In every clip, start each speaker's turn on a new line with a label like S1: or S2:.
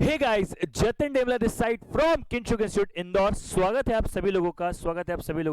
S1: Hey guys, Jatin Demla this side from Kinshuk institute Indore. स्वागत है आप सभी लोगों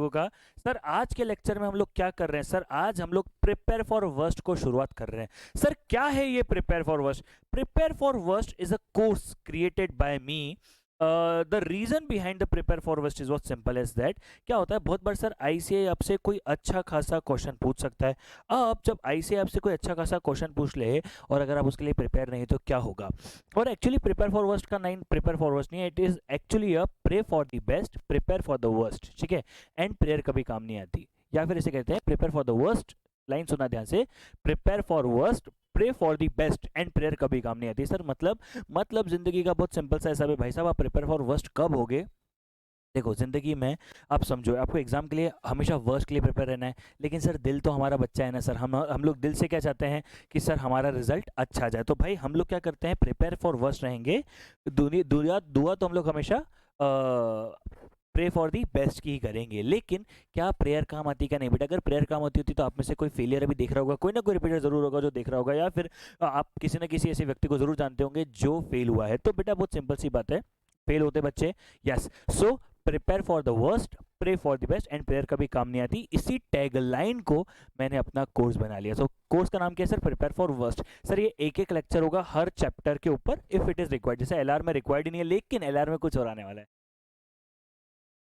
S1: का। सर आज के लेक्चर में हम लोग क्या कर रहे हैं? सर आज हम लोग प्रिपेयर फॉर वर्स्ट को शुरुआत कर रहे हैं। सर क्या है ये prepare for worst? Prepare for worst is a course created by me. The reason behind the prepare for worst is what simple as that. क्या होता है, बहुत बार सर आईसीआई आपसे कोई अच्छा खासा क्वेश्चन पूछ सकता है। अब जब आईसीआई आपसे कोई अच्छा खासा क्वेश्चन पूछ ले और अगर आप उसके लिए प्रिपेयर नहीं तो क्या होगा? और एक्चुअली प्रिपेयर फॉर वर्स्ट का नाइन प्रिपेयर फॉर वर्स्ट नहीं है, it is actually a pray for the best, prepare for the worst. ठीक है, एंड प्रेयर कभी काम नहीं आती, या फिर इसे कहते हैं prepare for the worst. Line सुना ध्यान से, prepare for worst, pray for the best and prayer कभी काम नहीं आती। सर मतलब जिंदगी का बहुत सिंपल सा हिसाब है भाई साहब। आप प्रिपेयर फॉर वर्स्ट कब होगे? देखो जिंदगी में आप समझो, आपको एग्जाम के लिए हमेशा वर्स्ट के लिए प्रिपेयर रहना है, लेकिन सर दिल तो हमारा बच्चा है ना सर। हम लोग दिल से क्या चाहते हैं कि सर हमारा रिजल्ट अच्छा जाए। तो भाई हम लोग क्या करते हैं, प्रिपेयर फॉर वर्स्ट रहेंगे। दुआ दुआ तो हम लोग हमेशा प्रे फॉर दी बेस्ट की ही करेंगे। लेकिन क्या प्रेयर काम आती क्या? नहीं बेटा, अगर प्रेयर काम होती होती तो आप में से कोई फेलियर अभी देख रहा होगा, कोई ना कोई रिपीटर जरूर होगा जो देख रहा होगा, या फिर आप किसी ना किसी ऐसे व्यक्ति को जरूर जानते होंगे जो फेल हुआ है। तो बेटा बहुत सिंपल सी बात है, फेल होते बच्चे, yes. So prepare for the worst, pray for the best and prayer कभी काम नहीं आती। इसी टैगलाइन को मैंने अपना कोर्स बना लिया। सो कोर्स का नाम क्या है sir? Prepare for worst. Sir ये एक एक लेक्चर होगा हर चैप्टर के ऊपर, इफ इट इज रिक्वायर्ड। जैसे एलआर में रिक्वायर्ड ही नहीं है, लेकिन एलआर में कुछ और आने वाला है,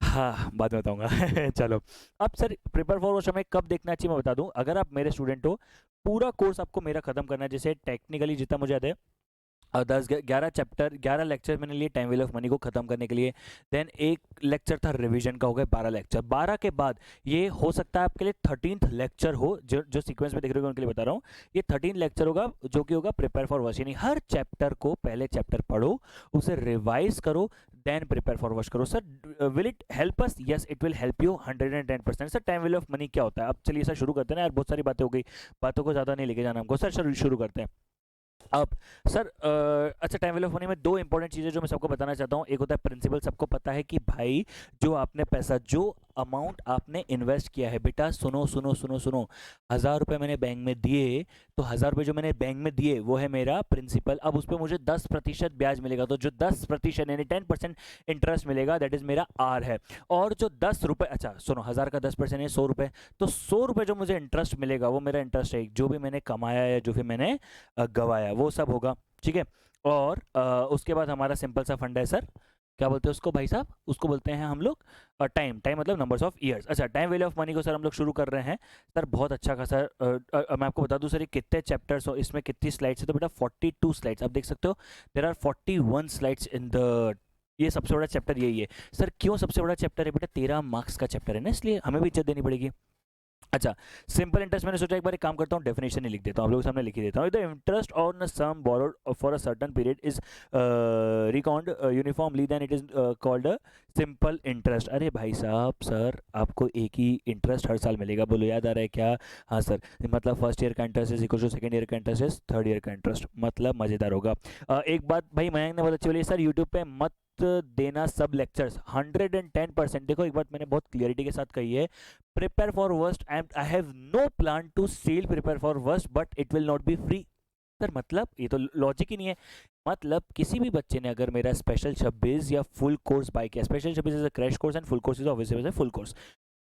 S1: हाँ बाद में बताऊंगा। चलो, अब सर प्रिपेयर फॉर वर्स्ट हमें कब देखना चाहिए मैं बता दूं। अगर आप मेरे स्टूडेंट हो, पूरा कोर्स आपको मेरा खत्म करना है। जैसे टेक्निकली जितना मुझे याद है 11 लेक्चर मैंने लिए टाइम वेल ऑफ मनी को खत्म करने के लिए। देन एक लेक्चर था रिवीजन का, हो गया 12 लेक्चर। 12 के बाद ये हो सकता है आपके लिए 13th लेक्चर हो, जो सीक्वेंस में देख रहे हो उनके लिए बता रहा हूँ। ये 13 लेक्चर होगा जो कि होगा प्रिपेयर फॉर वर्स्ट। यानी हर चैप्टर को पहले चैप्टर पढ़ो, उसे रिवाइज करो, देन प्रिपेयर फॉर वर्स्ट करो। Sir will it help us? Yes, it will help you 110%। Sir time well of money क्या होता है? अब चलिए सर शुरू करते हैं ना यार, बहुत सारी बातें हो गई, बातों को ज़्यादा नहीं लेके जाना हमको। सर शुरू करते हैं। अब सर अच्छा, टाइम वैल्यू ऑफ मनी में दो इंपॉर्टेंट चीजें जो मैं सबको बताना चाहता हूँ। एक होता है प्रिंसिपल, सबको पता है कि भाई जो आपने पैसा, जो अमाउंट आपने इन्वेस्ट किया है, बेटा सुनो सुनो सुनो सुनो, 1000 रुपये मैंने बैंक में दिए, तो 1000 रुपये जो मैंने बैंक में दिए वो है मेरा प्रिंसिपल। अब उस पर मुझे 10% ब्याज मिलेगा, तो जो 10% यानी 10% इंटरेस्ट मिलेगा, दैट इज मेरा आर है। और जो 10 रुपये, अच्छा सुनो, 1000 का 10% है 100 रुपये, तो 100 रुपये जो मुझे इंटरेस्ट मिलेगा वो मेरा इंटरेस्ट है, जो भी मैंने कमाया या जो भी मैंने गवाया वो सब होगा। ठीक है, और उसके बाद हमारा सिंपल सा फंड है सर, क्या बोलते हैं उसको भाई साहब? उसको बोलते हैं हम लोग टाइम। टाइम मतलब नंबर्स ऑफ ईयर्स। अच्छा, टाइम वैल्यू ऑफ मनी को सर हम लोग शुरू कर रहे हैं। सर बहुत अच्छा खासा मैं आपको बता दूं सर, ये कितने चैप्टर्स हो, इसमें कितनी स्लाइड्स है? तो बेटा 42 स्लाइड्स आप देख सकते हो। There are 41 slides in the, ये सबसे बड़ा चैप्टर यही है। सर क्यों सबसे बड़ा चैप्टर है? बेटा 13 मार्क्स का चैप्टर है ना, इसलिए हमें भी इज्जत देनी पड़ेगी। अच्छा, सिंपल इंटरेस्ट मैंने सोचा एक बार एक काम करता हूँ, डेफिनेशन ही लिख देता हूँ, आप लोगों के सामने लिख ही देता हूँ। The interest on sum borrowed for a certain period is record uniformly, then it is called a simple interest. अरे भाई साहब, सर आपको एक ही इंटरेस्ट हर साल मिलेगा, बोलो याद आ रहा है क्या? हाँ सर, मतलब फर्स्ट ईयर का interest is equal to second year का इंटरेस्ट इज थर्ड ईयर का इंटरेस्ट, मतलब मजेदार होगा। एक बात भाई मयंक ने बहुत अच्छी बोली, सर यूट्यूब पे मत देना सब लेक्चर्स। 110%। देखो एक बात मैंने बहुत क्लियरिटी के साथ कही है, prepare for worst and I have no plan to sell prepare for worst, but it will not be free. Sir मतलब ये तो लॉजिक ही नहीं है। मतलब किसी भी बच्चे ने अगर मेरा स्पेशल 26 या फुल कोर्स बाय किया, special 26 is a crash course and full course is obviously full course,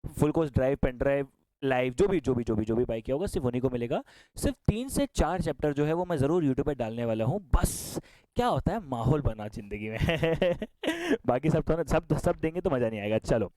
S1: full course drive, pen drive, live, जो भी बाय किया होगा सिर्फ उन्हीं को मिलेगा। सिर्फ 3 से 4 चैप्टर जो है वो मैं जरूर यूट्यूब पे डालने वाला हूँ। बस क्या होता है, माहौल बना जिंदगी में। बाकी सब तो सब देंगे तो मजा नहीं आएगा। चलो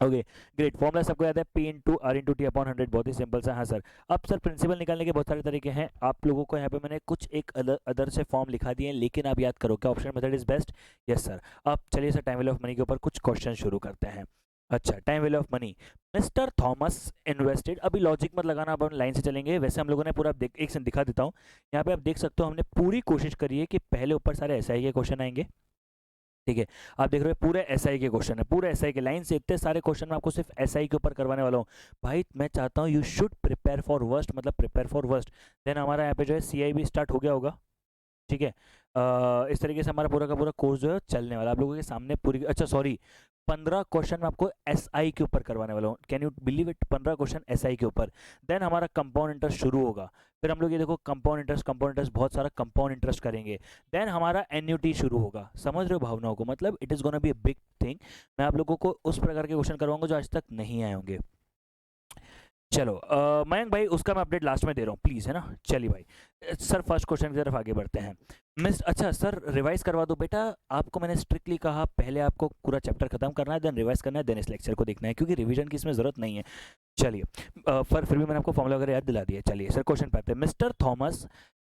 S1: ओके, ग्रेट। फॉर्मूला सबको याद है, P into R into T upon 100, बहुत ही सिंपल सा। हाँ सर, अब सर प्रिंसिपल निकालने के बहुत सारे तरीके हैं। आप लोगों को यहाँ पे मैंने कुछ एक अदर से फॉर्म लिखा दिए हैं, लेकिन आप याद करो क्या option method is best. Yes sir. अब चलिए sir time value of money के ऊपर कुछ क्वेश्चन शुरू करते हैं। अच्छा, time value of money, mister Thomas invested. अभी लॉजिक मत लगाना, अब हम लाइन से चलेंगे। वैसे हम लोगों ने पूरा एक से दिखा देता हूँ, यहाँ पे आप देख सकते हो हमने पूरी कोशिश करी है कि पहले ऊपर सारे एसआई के क्वेश्चन आएंगे। ठीक है, आप देख रहे हो पूरे एसआई के क्वेश्चन है, पूरे एसआई के लाइन से इतने सारे क्वेश्चन मैं आपको सिर्फ एसआई के ऊपर करवाने वाला हूँ। भाई मैं चाहता हूँ you should prepare for worst, मतलब प्रिपेयर फॉर वर्स्ट। देन हमारा यहाँ पे जो है सीआई भी स्टार्ट हो गया होगा। ठीक है, इस तरीके से हमारा पूरा का पूरा कोर्स जो है चलने वाला आप लोगों के सामने पूरी। अच्छा सॉरी, 15 क्वेश्चन मैं आपको एसआई के ऊपर करवाने वाला हूँ, can you believe it, 15 question SI के ऊपर। देन हमारा कंपाउंड इंटरेस्ट शुरू होगा, फिर हम लोग ये देखो कंपाउंड इंटरेस्ट बहुत सारा कंपाउंड इंटरेस्ट करेंगे। देन हमारा एन्युटी शुरू होगा, समझ रहे हो भावनाओं को, मतलब it is gonna be a big thing. मैं आप लोगों को उस प्रकार के क्वेश्चन करवाऊंगा जो आज तक नहीं आए होंगे। चलो मयंक भाई उसका मैं अपडेट लास्ट में दे रहा हूँ प्लीज़, है ना। चलिए भाई सर फर्स्ट क्वेश्चन की तरफ आगे बढ़ते हैं। मिस अच्छा सर रिवाइज करवा दो बेटा, आपको मैंने स्ट्रिक्टली कहा पहले आपको पूरा चैप्टर खत्म करना है, देन रिवाइज करना है, देन इस लेक्चर को देखना है, क्योंकि रिवीजन की इसमें ज़रूरत नहीं है। चलिए पर फिर भी मैंने आपको फॉर्मूला वगैरह याद दिला दिया। चलिए सर क्वेश्चन पे आते हैं। Mister Thomas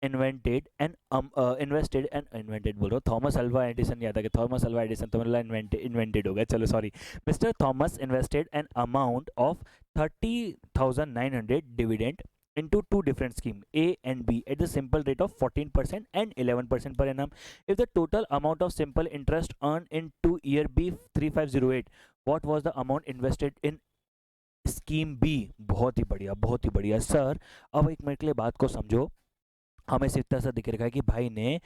S1: invented and invested and invented बोल रहा हूँ, थॉमस अल्वा एडिसन याद आ गया, थॉमस अल्वा एडिसन तो मतलब इन्वेंटेड हो गया, चलो sorry. Mister Thomas invested N amount of 30,900 dividend into two different scheme A and B at the simple rate of 14% and 11% per annum. If the total amount of simple interest earned in 2-year B 3508, what was the amount invested in scheme B? बहुत ही बढ़िया बहुत ही बढ़िया sir. अब एक minute के लिए बात को समझो, हमें सिर्फ इतना सा दिख रहा है कि भाई ने,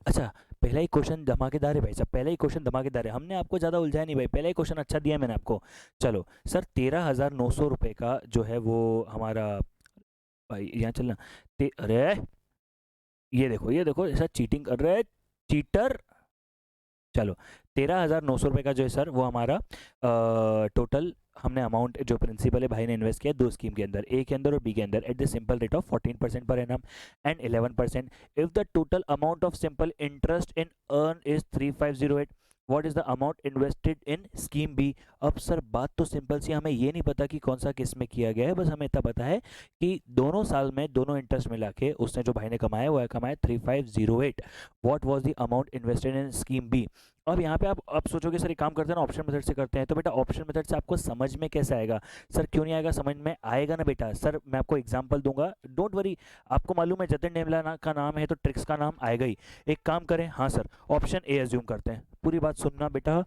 S1: अच्छा पहला ही क्वेश्चन धमाकेदार है भाई साहब, पहला ही क्वेश्चन धमाकेदार है, हमने आपको ज़्यादा उलझाया नहीं भाई, पहला ही क्वेश्चन अच्छा दिया है मैंने आपको। चलो सर 13,900 रुपये का जो है वो हमारा, भाई यहाँ चलना, अरे ये देखो ऐसा चीटिंग कर रहे हैं चीटर। चलो 13,900 रुपये का जो है सर वो हमारा टोटल हमने अमाउंट जो प्रिंसिपल है भाई ने इन्वेस्ट किया दो स्कीम के अंदर, ए के अंदर और बी के अंदर, at the simple rate of 14% पर annum and 11%। If the total amount of simple interest in earn is 3508, what is the amount invested in scheme B? अब सर बात तो सिंपल सी, हमें ये नहीं पता कि कौन सा किस में किया गया है, बस हमें इतना पता है कि दोनों साल में दोनों इंटरेस्ट मिला के उसने जो भाई ने कमाया वो है कमाया 3508। What was the amount invested in scheme B? अब यहाँ पे आप सोचोगे सर एक काम करते हैं ना ऑप्शन मेथड से करते हैं, तो बेटा ऑप्शन मेथड से आपको समझ में कैसे आएगा? सर क्यों नहीं आएगा, समझ में आएगा ना बेटा। सर मैं आपको एग्जांपल दूंगा, डोंट वरी, आपको मालूम है जतिन नेमला का नाम है तो ट्रिक्स का नाम आएगा ही। एक काम करें, हाँ सर ऑप्शन ए एज्यूम करते हैं, पूरी बात सुनना बेटा,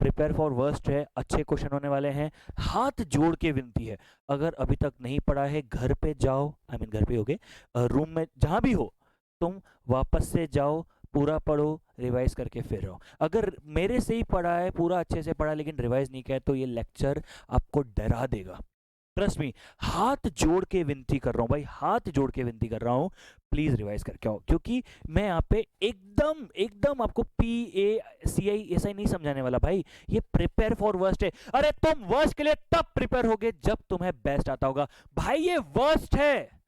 S1: प्रिपेयर फॉर वर्स्ट है, अच्छे क्वेश्चन होने वाले हैं। हाथ जोड़ के विनती है, अगर अभी तक नहीं पढ़ा है घर पे जाओ, आई मीन घर पे होगे रूम में जहाँ भी हो, तुम वापस से जाओ, पूरा पढ़ो, रिवाइज करके फिर रहो। अगर मेरे से ही पढ़ा है, पूरा अच्छे से पढ़ा लेकिन रिवाइज नहीं किया तो ये लेक्चर आपको डरा देगा, ट्रस्ट मी। हाथ जोड़ के विनती कर रहा हूँ भाई, हाथ जोड़ के विनती कर रहा हूँ, प्लीज रिवाइज करके आओ, क्योंकि मैं यहाँ पे एकदम एकदम आपको PACI ऐसा ही नहीं समझाने वाला भाई, ये प्रिपेयर फॉर वर्स्ट है। अरे तुम वर्स्ट के लिए तब प्रिपेयर होगे जब तुम्हें बेस्ट आता होगा भाई, ये वर्स्ट है,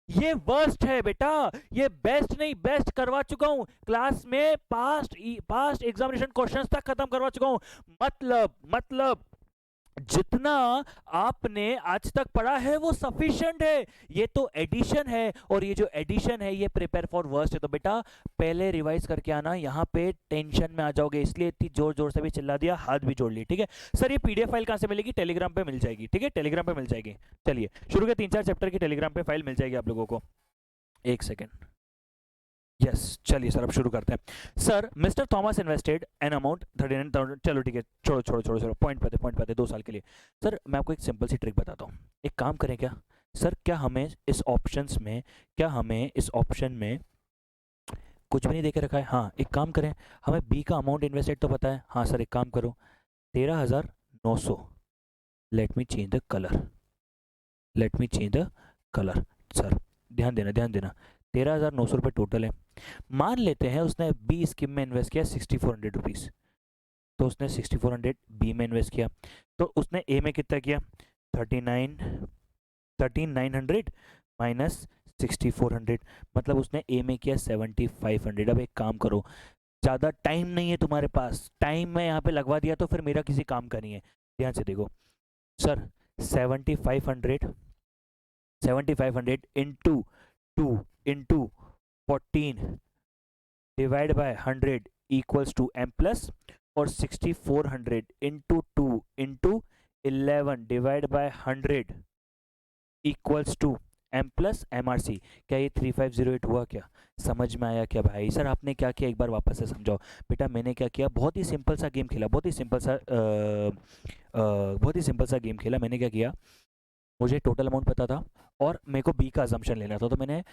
S1: ये वर्स्ट है बेटा, ये बेस्ट नहीं, बेस्ट करवा चुका हूं क्लास में, पास्ट एग्जामिनेशन क्वेश्चंस तक खत्म करवा चुका हूं। मतलब जितना आपने आज तक पढ़ा है वो सफिशिएंट है, ये तो एडिशन है, और ये जो एडिशन है ये प्रिपेयर फॉर वर्स्ट है। तो बेटा पहले रिवाइज करके आना, यहाँ पे टेंशन में आ जाओगे, इसलिए इतनी जोर जोर से भी चिल्ला दिया, हाथ भी जोड़ ली, ठीक है सर। ये PDF फाइल कहाँ से मिलेगी? टेलीग्राम पे मिल जाएगी, ठीक है टेलीग्राम पे मिल जाएगी। चलिए शुरू के 3-4 चैप्टर की टेलीग्राम पे फाइल मिल जाएगी आप लोगों को, एक सेकेंड, यस चलिए सर अब शुरू करते हैं। Sir mister Thomas invested an amount 39,000, चलो ठीक है छोड़ो पॉइंट पे आते 2 साल के लिए। सर मैं आपको एक सिंपल सी ट्रिक बताता हूँ, एक काम करें क्या सर, क्या हमें इस ऑप्शन में कुछ भी नहीं देके रखा है? हाँ एक काम करें, हमें बी का अमाउंट इन्वेस्टेड तो पता है, हाँ सर एक काम करो 13,900, let me change the colour, sir ध्यान देना 13,900 रुपये टोटल है। मान लेते हैं उसने बी स्कीम में इन्वेस्ट किया 6,400 रुपीज़, तो उसने 6,400 बी में इन्वेस्ट किया, तो उसने ए में कितना किया 13,900 माइनस 6,400, मतलब उसने ए में किया 7,500। अब एक काम करो, ज़्यादा टाइम नहीं है तुम्हारे पास, टाइम मैं यहाँ पे लगवा दिया तो फिर मेरा किसी काम का नहीं है, ध्यान से देखो sir 7,500 into 2 into 14 divide by 100 equals to m plus, और 6,400 into 2 into 11 divide by 100 equals to m plus MRC। क्या ये 3508 हुआ? क्या समझ में आया क्या भाई? सर आपने क्या किया एक बार वापस से समझाओ। बेटा मैंने क्या किया, बहुत ही सिंपल सा गेम खेला, बहुत ही सिंपल सा गेम खेला। मैंने क्या किया, मुझे टोटल अमाउंट पता था और मेरे को बी का अजम्पशन लेना था, तो मैंने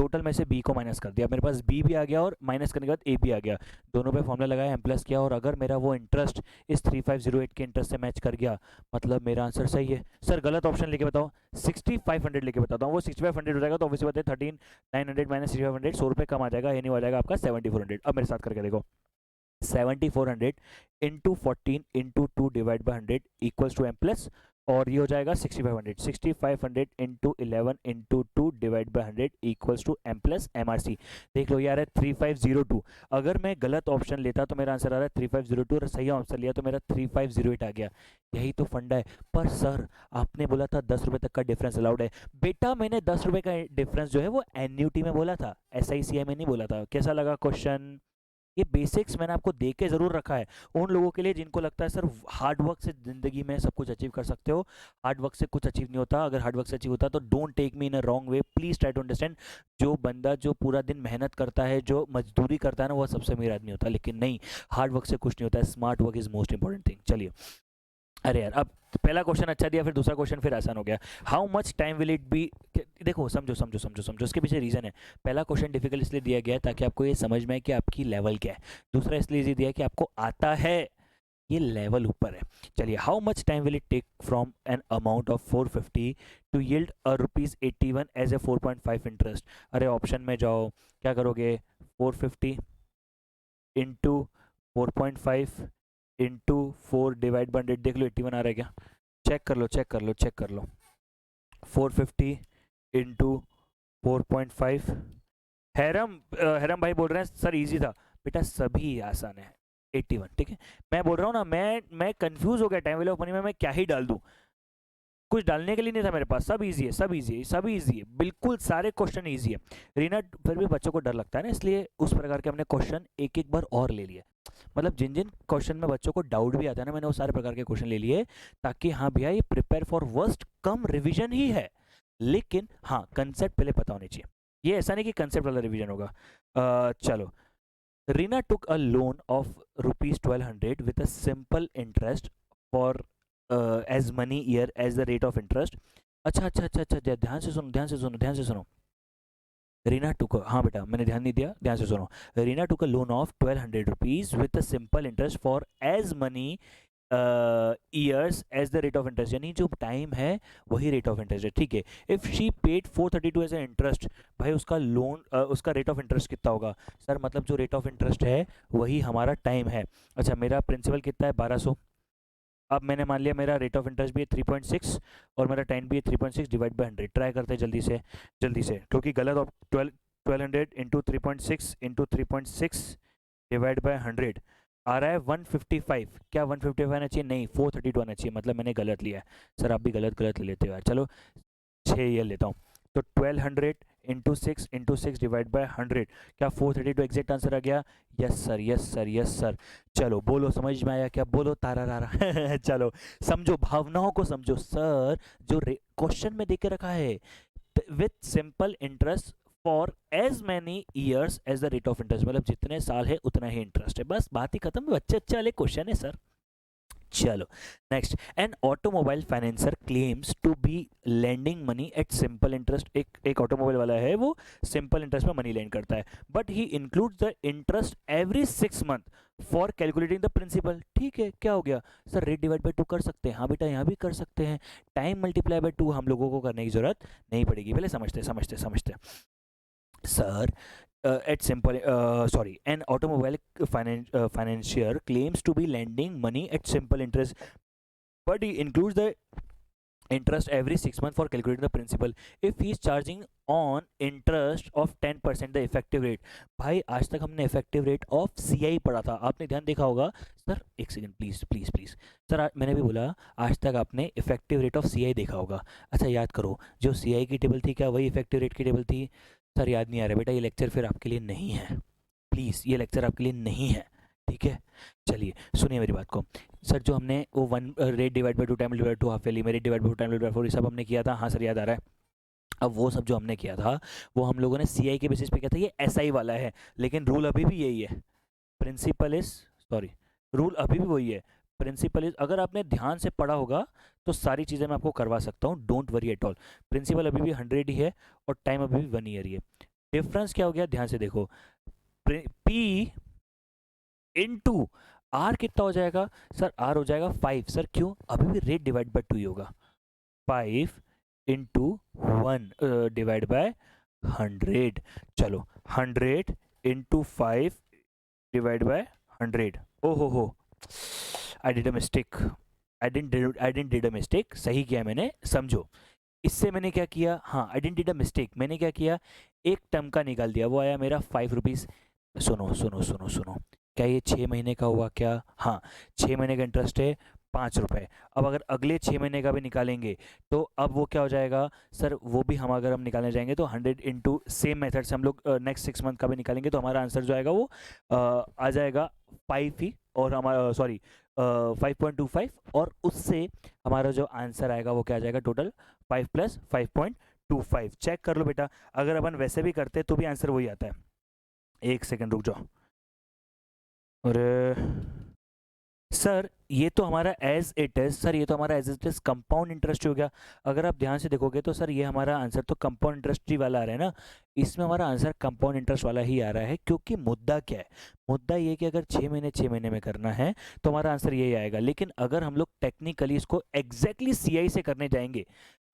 S1: टोटल में से b को माइनस कर दिया, मेरे पास b भी आ गया और माइनस करने के बाद a भी आ गया, दोनों पे फॉर्मूला लगाया, m प्लस किया, और अगर मेरा वो इंटरेस्ट इस 3508 के इंटरेस्ट से मैच कर गया, मतलब मेरा आंसर सही है। सर गलत ऑप्शन लेके बताओ, 6500 लेके बताता हूँ, वो 6500 हो जाएगा तो ऑब्वियसली बात है 13900 माइनस 6500 100 रुपये कम आ जाएगा, ये नहीं हो जाएगा आपका 7400। अब मेरे साथ करके देखो, 7400 into 14 into 2 divide by 100 equals to M plus, और ये हो जाएगा 6500 into 11 into 2 divide by 100 equals to M plus M R C. देख लो यार है 3502, अगर मैं गलत ऑप्शन लेता तो मेरा आंसर आ रहा है 3502, और सही ऑप्शन लिया तो मेरा 3508 आ गया। यही तो फंडा है। पर सर आपने बोला था 10 रुपये तक का डिफरेंस अलाउड है। बेटा मैंने 10 रुपये का डिफरेंस जो है वो एन्यूटी में बोला था, SICI में नहीं बोला था। कैसा लगा क्वेश्चन? ये बेसिक्स मैंने आपको दे के जरूर रखा है उन लोगों के लिए जिनको लगता है सर हार्ड वर्क से जिंदगी में सब कुछ अचीव कर सकते हो। हार्ड वर्क से कुछ अचीव नहीं होता, अगर हार्ड वर्क से अचीव होता तो don't take me in a wrong way, please try to understand. जो बंदा जो पूरा दिन मेहनत करता है, जो मजदूरी करता है ना, वो सबसे अमीर आदमी होता है, लेकिन नहीं, हार्ड वर्क से कुछ नहीं होता है। Smart work is most important thing. चलिए, अरे यार, अब पहला क्वेश्चन अच्छा दिया, फिर दूसरा क्वेश्चन फिर आसान हो गया। How much time will it be, देखो समझो समझो समझो समझो, इसके पीछे रीजन है। पहला क्वेश्चन डिफिकल्ट इसलिए दिया गया है ताकि आपको ये समझ में आए कि आपकी लेवल क्या है। दूसरा इसलिए इजी दिया है कि आपको आता है, ये लेवल ऊपर है। चलिए, how much time will it take from an amount of 450 to yield a ₹81 as a 4.5 interest. अरे ऑप्शन में जाओ, क्या करोगे, 450 इंटू 4.5 इंटू 4 डिवाइड बाई 100, देख लो 81 आ रहा है क्या, चेक कर लो चेक कर लो चेक कर लो। 450 इंटू 4.5, हैरम भाई बोल रहे हैं सर इजी था। बेटा सभी आसान है, 81, ठीक है। मैं बोल रहा हूँ ना, मैं कंफ्यूज हो गया टाइम वैल्यू ऑफ मनी में, मैं क्या ही डाल दूँ, कुछ डालने के लिए नहीं था मेरे पास, सब इजी है, सब इजी है, सब इजी है, बिल्कुल सारे क्वेश्चन इजी है। रीना, फिर भी बच्चों को डर लगता है ना, इसलिए उस प्रकार के हमने क्वेश्चन एक एक बार और ले लिए। मतलब जिन जिन क्वेश्चन में बच्चों को डाउट भी आता है ना, मैंने वो सारे प्रकार के क्वेश्चन ले लिए, ताकि हाँ भैया ये prepare for worst cum revision ही है, लेकिन हाँ कंसेप्ट पहले पता होने चाहिए। ये ऐसा नहीं कि कंसेप्ट वाला रिविजन होगा। चलो, Reena took a loan of ₹1200 with a simple interest for as many year as the rate of interest. अच्छा अच्छा अच्छा अच्छा, ध्यान से सुनो ध्यान से सुनो ध्यान से सुनो। रीना टुक, हाँ बेटा मैंने ध्यान नहीं दिया, ध्यान से सुनो। Reena took a loan of ₹1200 with a simple interest for as many years as the rate of interest, यानी जो टाइम है वही रेट ऑफ इंटरेस्ट है, ठीक है। If she paid 432 as a interest, भाई उसका लोन उसका रेट ऑफ इंटरेस्ट कितना होगा? सर मतलब जो रेट ऑफ इंटरेस्ट है वही हमारा टाइम है। अच्छा, मेरा प्रिंसिपल कितना है? 1200। अब मैंने मान लिया मेरा रेट ऑफ इंटरेस्ट भी है 3.6 और मेरा टाइम भी है 3.6 डिवाइड बाई 100। ट्राई करते हैं जल्दी से, क्योंकि गलत 1200 इंटू 3.6 इंटू 3.6 डिवाइड बाई 100 आ रहा है 155। क्या 155 आना चाहिए? नहीं, 432 आना चाहिए, मतलब मैंने गलत लिया है। सर आप भी गलत ले लेते हो यार। चलो 6 ईयर लेता हूँ, तो 1200 इंटू सिक्स डिवाइड बाई 100, क्या 432 एग्जैक्ट आंसर आ गया? Yes sir yes sir yes sir. चलो बोलो, समझ में आया क्या? बोलो तारा रारा। चलो समझो, भावनाओं को समझो। सर जो क्वेश्चन में देके रखा है, with simple interest for as many years as the rate of interest, मतलब जितने साल है उतना ही इंटरेस्ट है, बस बात ही खत्म। बच्चे अच्छे वाले क्वेश्चन है सर। चलो next, an automobile financer claims to be lending money at simple interest. एक ऑटोमोबाइल वाला है, वो सिंपल इंटरेस्ट में मनी लेंड करता है, but he includes the interest every 6 month for calculating the principal. ठीक है, क्या हो गया सर? रेट डिवाइड बाई 2 कर सकते हैं, हाँ बेटा यहाँ भी कर सकते हैं। टाइम मल्टीप्लाई बाई 2 हम लोगों को करने की जरूरत नहीं पड़ेगी। पहले समझते sir, at simple sorry, an automobile financier claims to be lending money at simple interest, but he includes the interest every 6 months for calculating the principal. If he is charging on interest of 10% the effective rate, भाई आज तक हमने effective rate of CI पढ़ा था, आपने ध्यान देखा होगा। सर एक second please please please, sir मैंने भी बोला आज तक आपने effective rate of CI देखा होगा। अच्छा याद करो, जो CI की टेबल थी क्या वही effective rate की टेबल थी? सर याद नहीं आ रहा बेटा, ये लेक्चर फिर आपके लिए नहीं है, प्लीज़ ये लेक्चर आपके लिए नहीं है, ठीक है। चलिए सुनिए मेरी बात को। सर जो हमने वो 1 rate divide by 2 time divide 2 half valley, rate divide by 2 time divide 4, ये सब हमने किया था। हाँ सर याद आ रहा है। अब वो सब जो हमने किया था वो हम लोगों ने CI के बेसिस पे किया था, ये SI वाला है, लेकिन रूल अभी भी यही है। प्रिंसिपल इज सॉरी, रूल अभी भी वही है। प्रिंसिपल इज, अगर आपने ध्यान से पढ़ा होगा तो सारी चीज़ें मैं आपको करवा सकता हूँ, don't worry at all. Principal अभी भी 100 ही है और टाइम अभी भी 1 ईयर ही है। डिफरेंस क्या हो गया, ध्यान से देखो, P इंटू आर कितना हो जाएगा सर, आर हो जाएगा 5। सर क्यों, अभी भी रेट डिवाइड बाय 2 ही होगा, 5 इंटू 1 डिवाइड बाय 100। चलो 100 इंटू 5 डिवाइड बाय 100। ओ हो, I did a mistake, I didn't did a mistake, सही किया मैंने, समझो। इससे मैंने क्या किया, हाँ I didn't did a mistake, मैंने क्या किया, एक टर्म का निकाल दिया, वो आया मेरा 5 रुपीज़। सुनो सुनो सुनो सुनो, क्या ये 6 महीने का हुआ क्या, हाँ 6 महीने का इंटरेस्ट है 5 रुपये। अब अगर अगले 6 महीने का भी निकालेंगे तो अब वो क्या हो जाएगा सर, वो भी हम अगर हम निकालने जाएंगे तो 100 इंटू सेम मेथड से हम लोग नेक्स्ट 6 मंथ का भी निकालेंगे तो हमारा आंसर जो आएगा वो आ जाएगा 5 ही, और हमारा सॉरी 5.25, और उससे हमारा जो आंसर आएगा वो क्या आ जाएगा, टोटल 5 प्लस 5.25। चेक कर लो बेटा, अगर अपन वैसे भी करते तो भी आंसर वही आता है। एक सेकंड रुक जाओ, अरे सर ये तो हमारा एज इट इज, सर ये तो हमारा as it is compound interest हो गया। अगर आप ध्यान से देखोगे तो सर ये हमारा आंसर तो कंपाउंड इंटरेस्ट ही वाला आ रहा है ना, इसमें हमारा आंसर कंपाउंड इंटरेस्ट वाला ही आ रहा है, क्योंकि मुद्दा क्या है, मुद्दा ये कि अगर 6 महीने में करना है तो हमारा आंसर यही आएगा। लेकिन अगर हम लोग टेक्निकली इसको एग्जैक्टली सीआई से करने जाएंगे,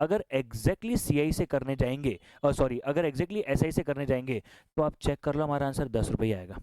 S1: अगर एग्जैक्टली सीआई से करने जाएंगे, और सॉरी अगर एग्जैक्टली एसआई से करने जाएंगे तो आप चेक कर लो हमारा आंसर 10 रुपये आएगा।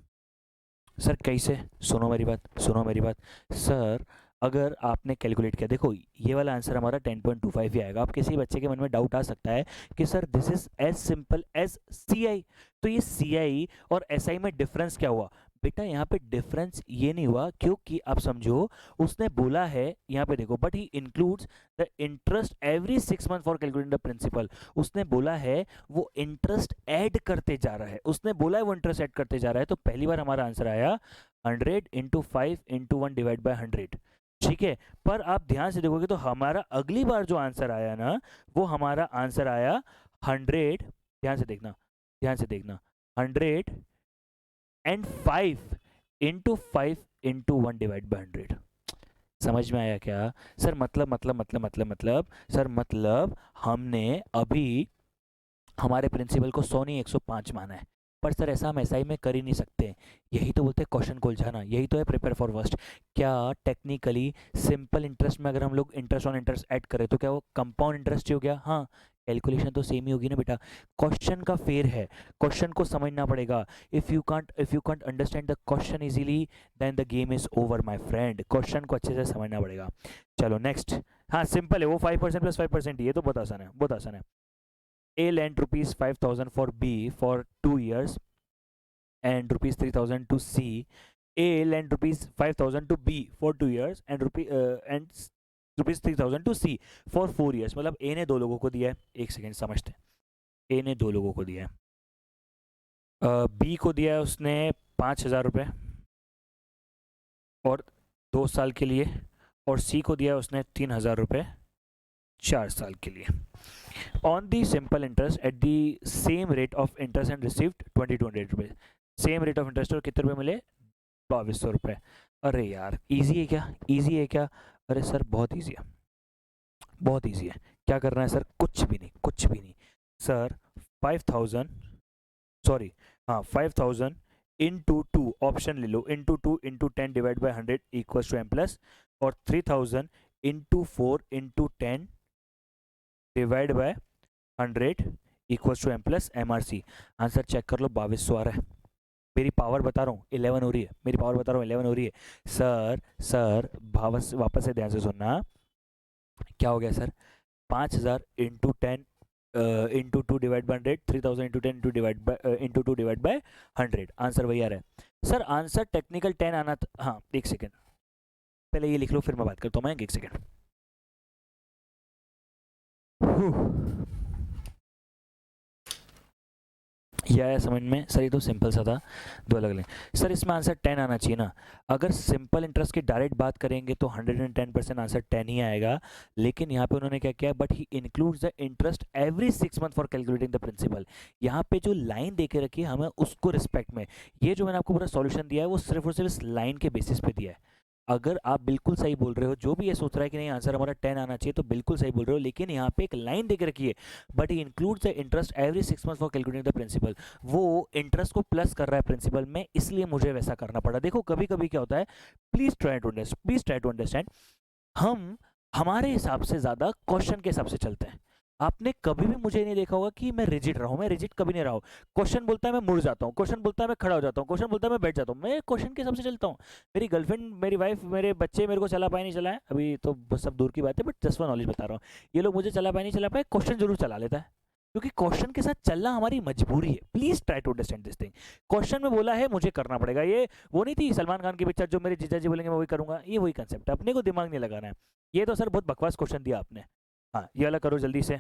S1: सर कैसे, सुनो मेरी बात, सुनो मेरी बात, सर अगर आपने कैलकुलेट किया, देखो ये वाला आंसर हमारा 10.25 ही आएगा। अब किसी बच्चे के मन में डाउट आ सकता है कि sir this is as simple as C I, तो ये सी आई और एस आई में डिफरेंस क्या हुआ, बेटा यहाँ पे डिफरेंस ये नहीं हुआ, क्योंकि आप समझो उसने बोला है यहाँ पे देखो, but he includes the interest every 6 month for calculating the principal. उसने बोला है वो इंटरेस्ट ऐड करते जा रहा है, उसने बोला है वो इंटरेस्ट ऐड करते जा रहा है, तो पहली बार हमारा आंसर आया 100 इंटू 5 इंटू 1 डिवाइड बाई 100, ठीक है। पर आप ध्यान से देखोगे तो हमारा अगली बार जो आंसर आया ना, वो हमारा आंसर आया 100, ध्यान से देखना, ध्यान से देखना, 105 इंटू 5 इंटू 1 डिवाइड बाई 100। समझ में आया क्या सर, मतलब सर मतलब हमने अभी हमारे प्रिंसिपल को 100 नहीं 105 माना है, पर सर ऐसा हम एसआई में कर ही नहीं सकते। यही तो बोलते हैं क्वेश्चन को उलझाना, यही तो है प्रिपेयर फॉर वर्स्ट। क्या टेक्निकली सिंपल इंटरेस्ट में अगर हम लोग इंटरेस्ट ऑन इंटरेस्ट ऐड करें तो क्या वो कंपाउंड इंटरेस्ट ही हो गया, हाँ कैलकुलेशन तो सेम ही होगी ना बेटा। क्वेश्चन का फेर है, क्वेश्चन को समझना पड़ेगा। If you can't understand the question easily then the game is over my friend. Question को अच्छे से समझना पड़ेगा। चलो नेक्स्ट, हाँ सिंपल है वो 5% प्लस 5%, ये तो बहुत आसान है, बहुत आसान है। A lent rupees 5,000 for B for 2 years and rupees 3,000 to C. A lent rupees 5,000 to B for 2 years and rupees 3,000 to C for 4 years। मतलब A ने 2 लोगों को दिया है, एक सेकेंड समझते हैं। A ने 2 लोगों को दिया है, B को दिया है उसने 5,000 रुपये और 2 साल के लिए, और C को दिया है उसने 3,000 रुपये 4 साल के लिए। On the simple interest at the same rate of interest and received 2200 रुपये। सेम रेट ऑफ इंटरेस्ट और कितने रुपये मिले, 2200 रुपये। अरे यार इजी है क्या, इजी है क्या, अरे सर बहुत इजी है, बहुत इजी है। क्या करना है सर, कुछ भी नहीं, कुछ भी नहीं सर। 5,000 सॉरी हाँ 5,000 इंटू 2, ऑप्शन ले लो, into 2 into 10 divide by 100 equals to M plus, और 3,000 into 4 into 10 divide by 100 equals to M plus M R C. Answer check कर लो, 2200 आ रहा है। मेरी पावर बता रहा हूँ 11 हो रही है, मेरी पावर बता रहा हूँ 11 हो रही है। सर वापस से ध्यान से सुनना, क्या हो गया sir, 5,000 into 10 into 2 divide by 100, 3,000 into 10 into 2 divide by 100, answer वही आ रहा है। सर आंसर टेक्निकल 10 आना हाँ एक सेकेंड, पहले ये लिख लो फिर मैं बात करता हूँ, मैं एक सेकेंड। यह आया समझ में सर, ये तो सिंपल सा था, दो अलग अलग। सर इसमें आंसर 10 आना चाहिए ना, अगर सिंपल इंटरेस्ट की डायरेक्ट बात करेंगे तो 110% आंसर 10 ही आएगा। लेकिन यहाँ पे उन्होंने क्या किया, but he includes the interest every 6 month for calculating the principal. यहाँ पे जो लाइन दे के रखी है हमें उसको रिस्पेक्ट में, ये जो मैंने आपको पूरा सॉल्यूशन दिया है वो सिर्फ और सिर्फ इस लाइन के बेसिस पे दिया है। अगर आप बिल्कुल सही बोल रहे हो, जो भी ये सोच रहा है कि नहीं आंसर हमारा 10 आना चाहिए, तो बिल्कुल सही बोल रहे हो, लेकिन यहाँ पे एक लाइन देख रखी है, but he includes the interest every 6 month for calculating the principal. वो इंटरेस्ट को प्लस कर रहा है प्रिंसिपल में, इसलिए मुझे वैसा करना पड़ा। देखो कभी कभी क्या होता है, प्लीज ट्राई टू अंडरस्टैंड, हम हमारे हिसाब से ज़्यादा क्वेश्चन के हिसाब से चलते हैं। आपने कभी भी मुझे नहीं देखा होगा कि मैं रिजिड रहा हूँ, मैं रिजिड कभी नहीं रहा हूँ। क्वेश्चन बोलता है मैं मुड़ जाता हूँ, क्वेश्चन बोलता है मैं खड़ा हो जाता हूँ, क्वेश्चन बोलता है मैं बैठ जाता हूँ, मैं क्वेश्चन के हिसाब से चलता हूँ। मेरी गर्लफ्रेंड, मेरी वाइफ, मेरे बच्चे मेरे को चला पाए नहीं चलाए, अभी तो सब दूर की बात है, बट जस्ट फॉर नॉलेज बता रहा हूँ, ये लोग मुझे चला पाए नहीं चला पाए, क्वेश्चन जरूर चला लेता है, क्योंकि क्वेश्चन के साथ चलना हमारी मजबूरी है। Please try to understand this thing. Question में बोला है मुझे करना पड़ेगा, ये वो नहीं थी सलमान खान की पिक्चर, जो मेरे जीजा जी बोलेंगे मैं वही करूंगा, ये वही कंसेप्ट है, अपने को दिमाग नहीं लगाना है। ये तो सर बहुत बकवास क्वेश्चन दिया आपने। हाँ ये वाला करो जल्दी से।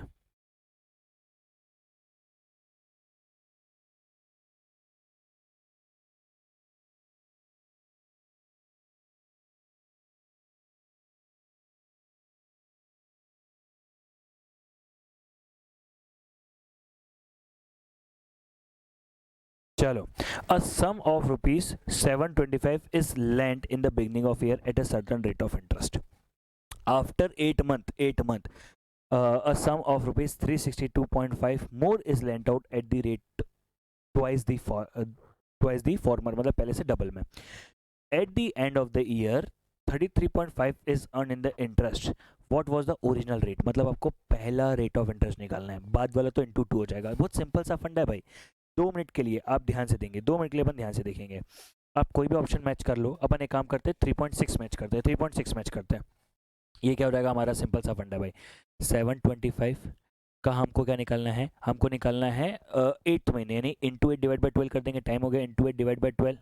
S1: चलो, a sum of rupees 725 is lent in the beginning of year at a certain rate of interest. After 8 month, a sum of rupees 362.5 more is lent out at the rate twice the twice the former, मतलब पहले से double में। At the end of the year 33.5 is earned in the interest. What was the original rate? मतलब आपको पहला rate of interest निकालना है, बाद वाला तो इंटू 2 हो जाएगा। बहुत सिंपल सा फंडा है भाई। 2 मिनट के लिए आप ध्यान से देंगे, 2 मिनट के लिए अपन ध्यान से देखेंगे। आप कोई भी ऑप्शन मैच कर लो, अपन एक काम करते हैं 3.6 मैच करते हैं, 3.6 मैच करते हैं। ये क्या हो जाएगा हमारा सिंपल सा फंडा भाई। 725 का हमको क्या निकालना है, हमको निकालना है 8 महीने, यानी इंटू 8 डिवाइड बाई 12 कर देंगे, टाइम हो गया, into 8 divide by 12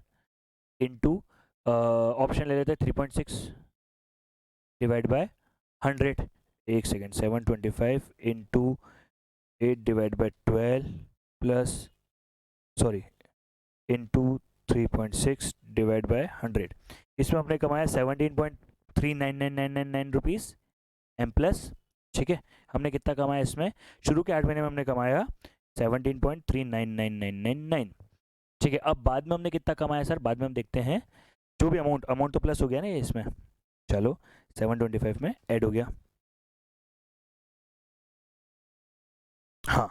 S1: into option ले लेते हैं 3.6 डिवाइड बाय 100। एक second, 725 into 8 divide by 12 plus, sorry, into 3.6 divide by 100। इसमें हमने कमाया 17.399999 रुपीज़ एम प्लस। ठीक है, हमने कितना कमाया इसमें, शुरू के 8 महीने में हमने कमाया 17.399999। ठीक है, अब बाद में हमने कितना कमाया सर, बाद में हम देखते हैं। जो भी अमाउंट, अमाउंट तो प्लस हो गया ना ये इसमें, चलो 725 में ऐड हो गया। हाँ,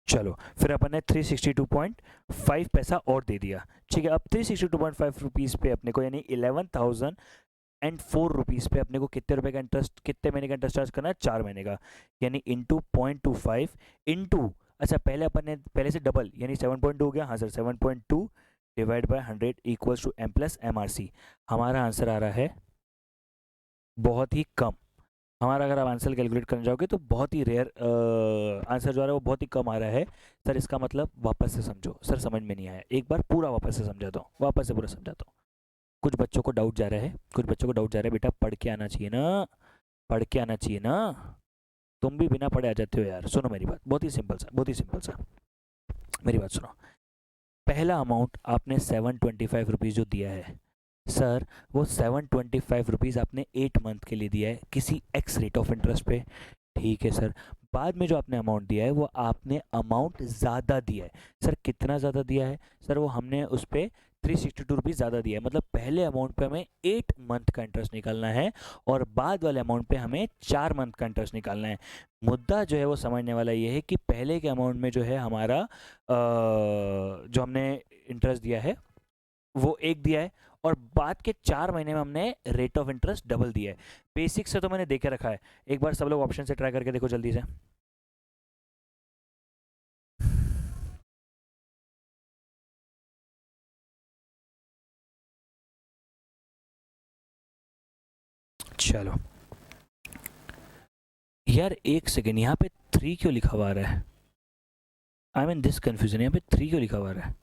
S1: चलो फिर अपन ने 362.5 पैसा और दे दिया। ठीक है, अब 362.5 रुपीज़ पे अपने को, यानी 11,004 रुपीज़ पे अपने को कितने रुपए का इंटरेस्ट, कितने महीने का इंटरेस्ट चार्ज करना है, 4 महीने का, यानी इंटू 0.25 इंटू, अच्छा पहले अपन ने पहले से डबल, यानी 7.2 हो गया, हाँ sir 7.2 divide by 100 equals to M plus M R C. हमारा आंसर आ रहा है बहुत ही कम। हमारा अगर आप आंसर कैलकुलेट करने जाओगे तो बहुत ही रेयर आंसर जो आ रहा है वो बहुत ही कम आ रहा है। सर इसका मतलब वापस से समझो, सर समझ में नहीं आया, एक बार पूरा वापस से समझाता हूँ, वापस से पूरा समझाता हूँ। कुछ बच्चों को डाउट जा रहा है, कुछ बच्चों को डाउट जा रहा है, बेटा पढ़ के आना चाहिए ना, पढ़ के आना चाहिए ना, तुम भी बिना पढ़े आ जाते हो यार। सुनो मेरी बात, बहुत ही सिंपल सा, बहुत ही सिंपल सा, मेरी बात सुनो। पहला अमाउंट आपने 725 रुपीज़ जो दिया है सर, वो 725 रुपीज़ आपने 8 मंथ के लिए दिया है किसी एक्स रेट ऑफ इंटरेस्ट पे। ठीक है सर, बाद में जो आपने अमाउंट दिया है वो आपने अमाउंट ज़्यादा दिया है। सर कितना ज़्यादा दिया है सर, वो हमने उस पर 362 रुपीज़ ज़्यादा दिया है, मतलब पहले अमाउंट पे हमें 8 मंथ का इंटरेस्ट निकालना है और बाद वाले अमाउंट पे हमें 4 मंथ का इंटरेस्ट निकालना है। मुद्दा जो है वो समझने वाला ये है कि पहले के अमाउंट में जो है हमारा जो हमने इंटरेस्ट दिया है वो एक दिया है, और बाद के 4 महीने में हमने रेट ऑफ इंटरेस्ट डबल दिया है। बेसिक से तो मैंने देखे रखा है, एक बार सब लोग ऑप्शन से ट्राई करके देखो जल्दी से। चलो यार एक सेकेंड, यहाँ पे 3 क्यों लिखा हुआ आ रहा है, आई मीन दिस कंफ्यूजन, यहाँ पे 3 क्यों लिखा हुआ आ रहा है।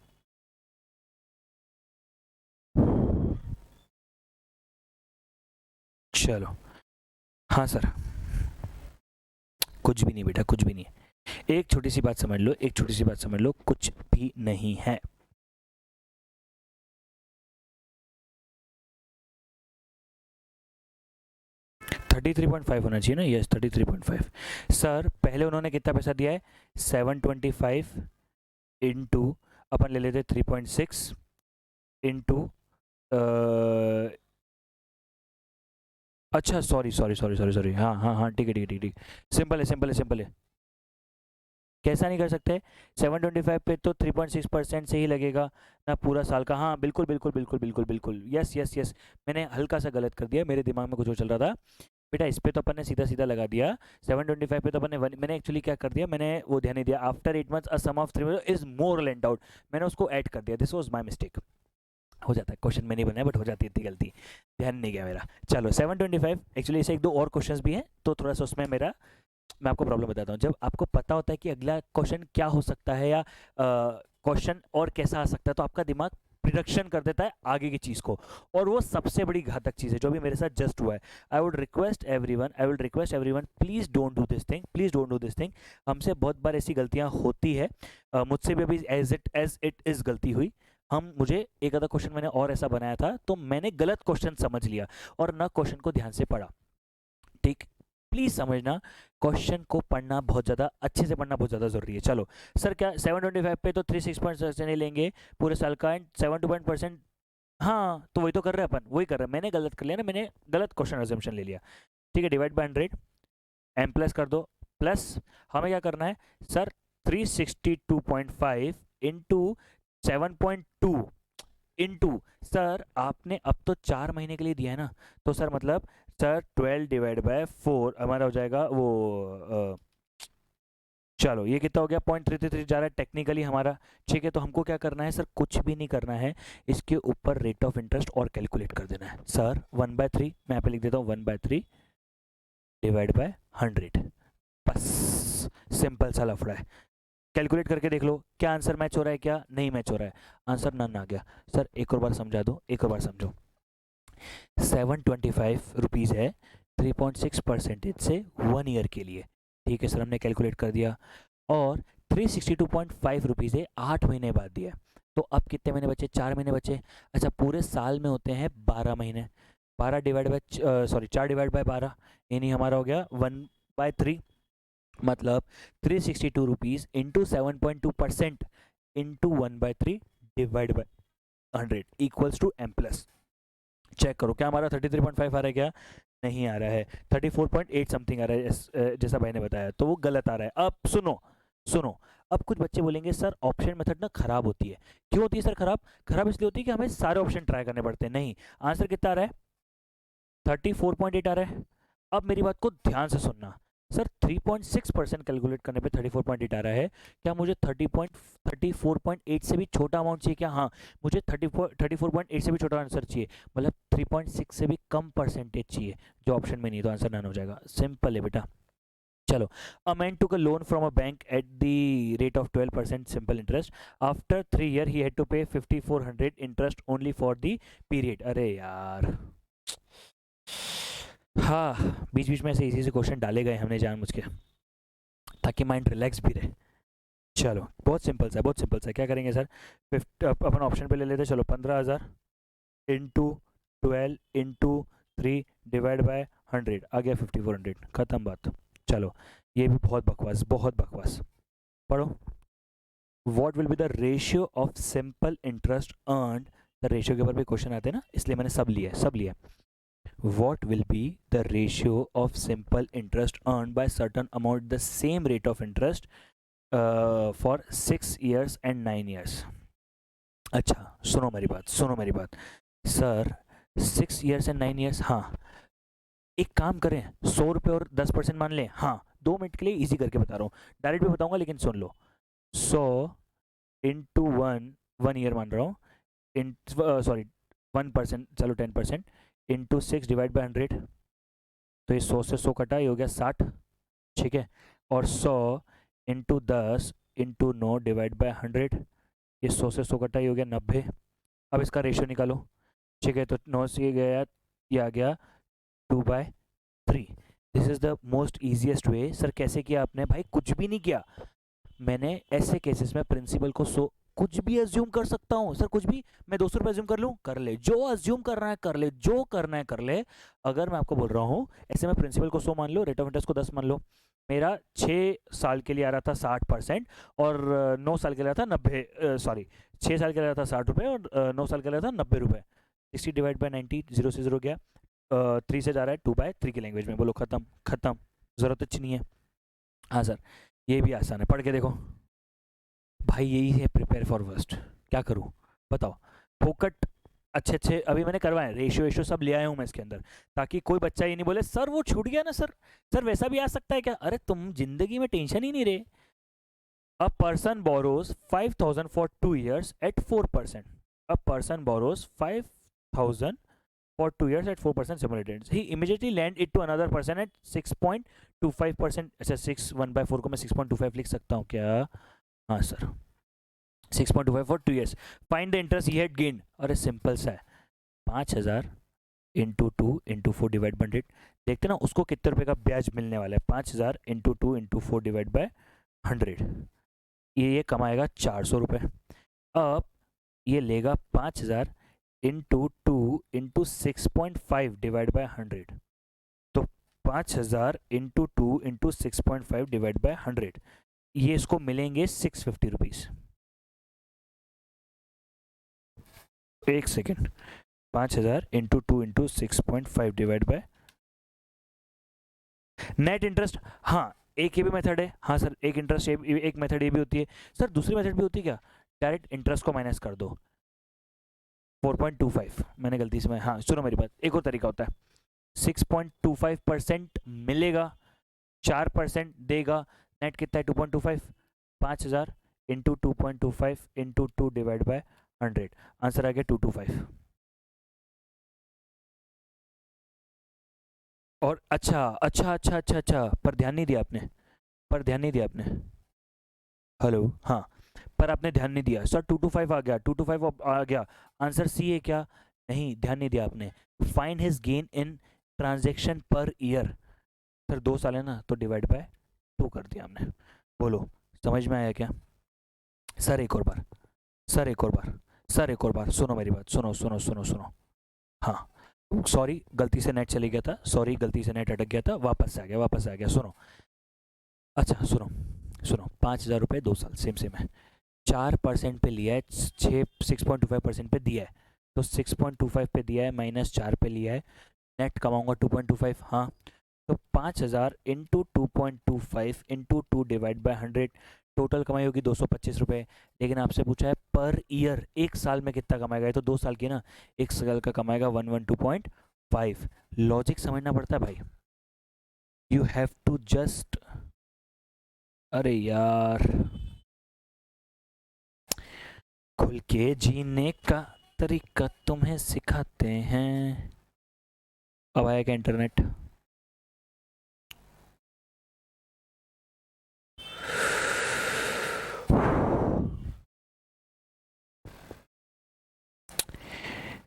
S1: चलो, हाँ सर, कुछ भी नहीं बेटा, कुछ भी नहीं है, एक छोटी सी बात समझ लो, एक छोटी सी बात समझ लो, कुछ भी नहीं है। 33.5 होना चाहिए ना, यस 33.5। सर पहले उन्होंने कितना पैसा दिया है, 725 इंटू, अपन ले लेते 3.6 इंटू अच्छा sorry sorry sorry sorry sorry, हाँ हाँ हाँ, ठीक है ठीक है ठीक है, सिंपल है सिंपल है सिंपल है। कैसा नहीं कर सकते? 725 पे तो 3.6% से ही लगेगा ना पूरा साल का। हाँ बिल्कुल बिल्कुल बिल्कुल बिल्कुल बिल्कुल, यस यस यस। मैंने हल्का सा गलत कर दिया, मेरे दिमाग में कुछ और चल रहा था बेटा। इस पे तो अपन ने सीधा सीधा लगा दिया। 725 पे तो अपन ने मैंने एक्चुअली क्या कर दिया, मैंने वो ध्यान नहीं दिया। After 8 months a sum of 3 is more lent out, मैंने उसको ऐड कर दिया। This was my mistake. हो जाता है, क्वेश्चन में नहीं बनाया बट हो जाती है इतनी गलती, ध्यान नहीं गया मेरा। चलो 725, एक्चुअली इसे एक दो और क्वेश्चंस भी हैं तो थोड़ा सा उसमें मेरा, मैं आपको प्रॉब्लम बताता हूँ। जब आपको पता होता है कि अगला क्वेश्चन क्या हो सकता है या क्वेश्चन और कैसा आ सकता है, तो आपका दिमाग प्रिडक्शन कर देता है आगे की चीज़ को, और वो सबसे बड़ी घातक चीज़ है जो भी मेरे साथ जस्ट हुआ है। I would request everyone, please don't do this thing, please don't do this thing. हमसे बहुत बार ऐसी गलतियां होती है, मुझसे भी अभी एज इट इज़ गलती हुई। मुझे एक आधा क्वेश्चन मैंने और ऐसा बनाया था तो मैंने गलत क्वेश्चन समझ लिया और ना क्वेश्चन को ध्यान से पढ़ा। ठीक, प्लीज समझना, क्वेश्चन को पढ़ना बहुत ज़्यादा अच्छे से पढ़ना बहुत ज़्यादा जरूरी है। चलो सर, क्या 725 पे तो 3.6% नहीं लेंगे पूरे साल का, एंड 7 to 10%? हाँ तो वही तो कर रहे हैं अपन, वही कर रहे हैं। मैंने गलत कर लिया ना, मैंने गलत क्वेश्चन अजम्पशन ले लिया। ठीक है, डिवाइड बाय 100, एम प्लस कर दो, प्लस हमें क्या करना है सर, 362.5 इंटू 7.2 इंटू, सर आपने अब तो 4 महीने के लिए दिया है ना, तो सर मतलब सर 12/4 हमारा हो जाएगा वो चलो ये कितना हो गया, 0.333 जा रहा है टेक्निकली हमारा। ठीक है, तो हमको क्या करना है सर, कुछ भी नहीं करना है, इसके ऊपर रेट ऑफ इंटरेस्ट और कैलकुलेट कर देना है सर। 1/3 मैं यहाँ पे लिख देता हूँ, 1/3 डिवाइड बाय 100, बस सिंपल सा लफड़ा है। कैलकुलेट करके देख लो क्या आंसर मैच हो रहा है, क्या नहीं मैच हो रहा है, आंसर नन आ गया। सर एक और बार समझा दो, एक और बार समझो। 725 रुपीज़ है 3.6% से 1 ईयर के लिए। ठीक है सर, हमने कैलकुलेट कर दिया। और 362.5 रुपीज़ है 8 महीने बाद दिया। तो अब कितने महीने बचे, 4 महीने बचे। अच्छा, पूरे साल में होते हैं 12 महीने, 12 divide by sorry 4 divide by 12, यानी हमारा हो गया 1/3, मतलब 362 rupees into 7.2% into 1/3 divide by 100 equals to M plus. Check करो क्या हमारा 33.5 आ रहा है, क्या नहीं आ रहा है, 34.8 समथिंग आ रहा है, जैसा भाई ने बताया, तो वो गलत आ रहा है। अब सुनो सुनो, अब कुछ बच्चे बोलेंगे सर ऑप्शन मेथड ना खराब होती है। क्यों होती है सर खराब? खराब इसलिए होती है कि हमें सारे ऑप्शन ट्राई करने पड़ते हैं। नहीं, आंसर कितना आ रहा है, 34.8 आ रहा है। अब मेरी बात को ध्यान से सुनना सर, 3.6% कैलकुलेट करने पे 34.8 आ रहा है, क्या मुझे 34.8 से भी छोटा अमाउंट चाहिए क्या? हाँ, मुझे 34.8 से भी छोटा आंसर चाहिए, मतलब 3.6 से भी कम परसेंटेज चाहिए, जो ऑप्शन में नहीं, तो आंसर नन हो जाएगा। सिंपल है बेटा। चलो, a man took a loan from a bank at the rate of 12% simple interest. After 3 year he had to pay 5400 interest only for the period. अरे यार, हाँ बीच बीच में ऐसे इजी से क्वेश्चन डाले गए हमने जानबूझ के, ताकि माइंड रिलैक्स भी रहे। चलो बहुत सिंपल सा, बहुत सिंपल सा, क्या करेंगे सर, अपन ऑप्शन पे ले लेते हैं। चलो 15,000 इंटू 12 इंटू 3 डिवाइड बाय 100 आ गया 5400, खत्म बात। चलो ये भी बहुत बकवास, बहुत बकवास। पढ़ो, what will be the ratio of simple interest earned, the ratio के ऊपर भी क्वेश्चन आते हैं ना, इसलिए मैंने सब लिया है, सब लिया है। What will be the ratio of simple interest earned by certain amount the same rate of interest for 6 years and 9 years? अच्छा सुनो मेरी बात, सुनो मेरी बात सर, 6 years and 9 years, हाँ एक काम करें, 100 रुपये और 10% मान लें। हाँ 2 मिनट के लिए इजी करके बता रहा हूँ, डायरेक्ट भी बताऊंगा लेकिन सुन लो। 100 इंटू 1, 1 ईयर मान रहा हूँ, इन सॉरी 1%, चलो 10% इंटू 6 डिवाइड बाय 100, तो ये 100 से 100 कटा, ये हो गया 60। ठीक है, और 100 इंटू 10 इंटू 9 डिवाइड बाय 100, ये 100 से 100 कटा, ये हो गया 90। अब इसका रेशियो निकालो। ठीक है, तो 9 से ये गया, ये आ गया 2/3। This is the most easiest way. Sir कैसे किया आपने? भाई कुछ भी नहीं किया मैंने, ऐसे केसेस में प्रिंसिपल को कुछ भी अज्यूम कर सकता हूँ सर, कुछ भी। मैं 200 रुपये अज्यूम कर लूँ, कर ले, जो अज्यूम करना है कर ले, जो करना है कर ले। अगर मैं आपको बोल रहा हूँ ऐसे में, प्रिंसिपल को 100 मान लो, रेट ऑफ इंटरेस्ट को 10 मान लो। मेरा 6 साल के लिए आ रहा था 60%, और 9 साल के लिए आ रहा था 90, सॉरी 6 साल के लिए आ रहा था 60 रुपये, और 9 साल के लिए आ रहा था 90 रुपये। 60 डिवाइड बाई 90, 0 से 0 गया, 3 से जा रहा है 2/3 की लैंग्वेज में। बोलो खत्म खत्म, ज़रूरत अच्छी नहीं है। हाँ सर, ये भी आसान है, पढ़ के देखो भाई, यही है प्रिपेयर फॉर वर्स्ट। क्या करूँ बताओ, फोकट अच्छे अच्छे अभी मैंने करवाए, रेशियो वेशियो सब ले आया हूँ मैं इसके अंदर, ताकि कोई बच्चा ये नहीं बोले सर वो छूट गया ना सर, सर वैसा भी आ सकता है क्या। अरे तुम जिंदगी में टेंशन ही नहीं रहे। A person borrows 5,000 for 2 years at 4%. A person borrows 5,000 for 2 years at 4% simulated. He immediately lend it to another person at 6.25%. अच्छा 6 1/4 को मैं 6.25 लिख सकता हूँ क्या? हाँ sir, 6.25 for 2 years. Find the interest he had gained. अरे सिंपल सा है, 5,000 इंटू 2 इंटू 4 डिवाइड बाई 100। देखते ना उसको कितने रुपए का ब्याज मिलने वाला है। 5,000 इंटू 2 इंटू 4 डिवाइड बाई 100, ये कमाएगा 400 रुपये। अब ये लेगा 5,000 इंटू 2 इंटू 6.5 डिवाइड बाई 100, तो 5,000 इंटू 2 इंटू 6.5 डिवाइड बाई 100, ये इसको मिलेंगे 650 रुपीज़। एक second, 5,000 into 2 into 6.5 divide by net interest. हाँ एक ये भी मेथड है। हाँ सर, एक इंटरेस्ट एक मेथड ये भी होती है। सर दूसरी मेथड भी होती है क्या? डायरेक्ट इंटरेस्ट को माइनस कर दो 4.25, मैंने गलती से हाँ सुनो मेरी बात, एक और तरीका होता है। 6.25% मिलेगा, 4% देगा, नेट कितना है 2.25, 5,000 into 2.25 into 2 divide by 100, answer आ गया 225। और अच्छा अच्छा अच्छा अच्छा अच्छा, पर ध्यान नहीं दिया आपने, पर ध्यान नहीं दिया आपने। हेलो, हाँ, पर आपने ध्यान नहीं दिया। सर 225 आ गया, 225 आ गया, आंसर सी है क्या? नहीं, ध्यान नहीं दिया आपने। Find his gain in transaction per year. Sir 2 साल है ना, तो डिवाइड बाय 2 कर दिया हमने। बोलो समझ में आया क्या? सर एक और बार, सर एक और बार, सर एक और बार, सुनो मेरी बात, सुनो सुनो सुनो सुनो। हाँ सॉरी, गलती से नेट चली गया था, सॉरी गलती से नेट अटक गया था, वापस आ गया, वापस आ गया, सुनो। अच्छा सुनो सुनो, 5,000 रुपये 2 साल, सेम सेम है। 4% पे लिया है, 6.25% पे दिया है, तो 6.25 पे दिया है माइनस 4 पे लिया है, नेट कमाऊंगा 2.25। हाँ, तो 5,000 into 2.25 into 2 divide by 100, total कमाई होगी 225 रुपये। लेकिन आपसे पूछा है पर ईयर, एक साल में कितना कमाएगा, ये तो 2 साल की ना, एक साल का कमाएगा 112.5। लॉजिक समझना पड़ता है भाई, यू हैव टू जस्ट, अरे यार, खुल के जीने का तरीका तुम्हें सिखाते हैं। अब आया क्या internet?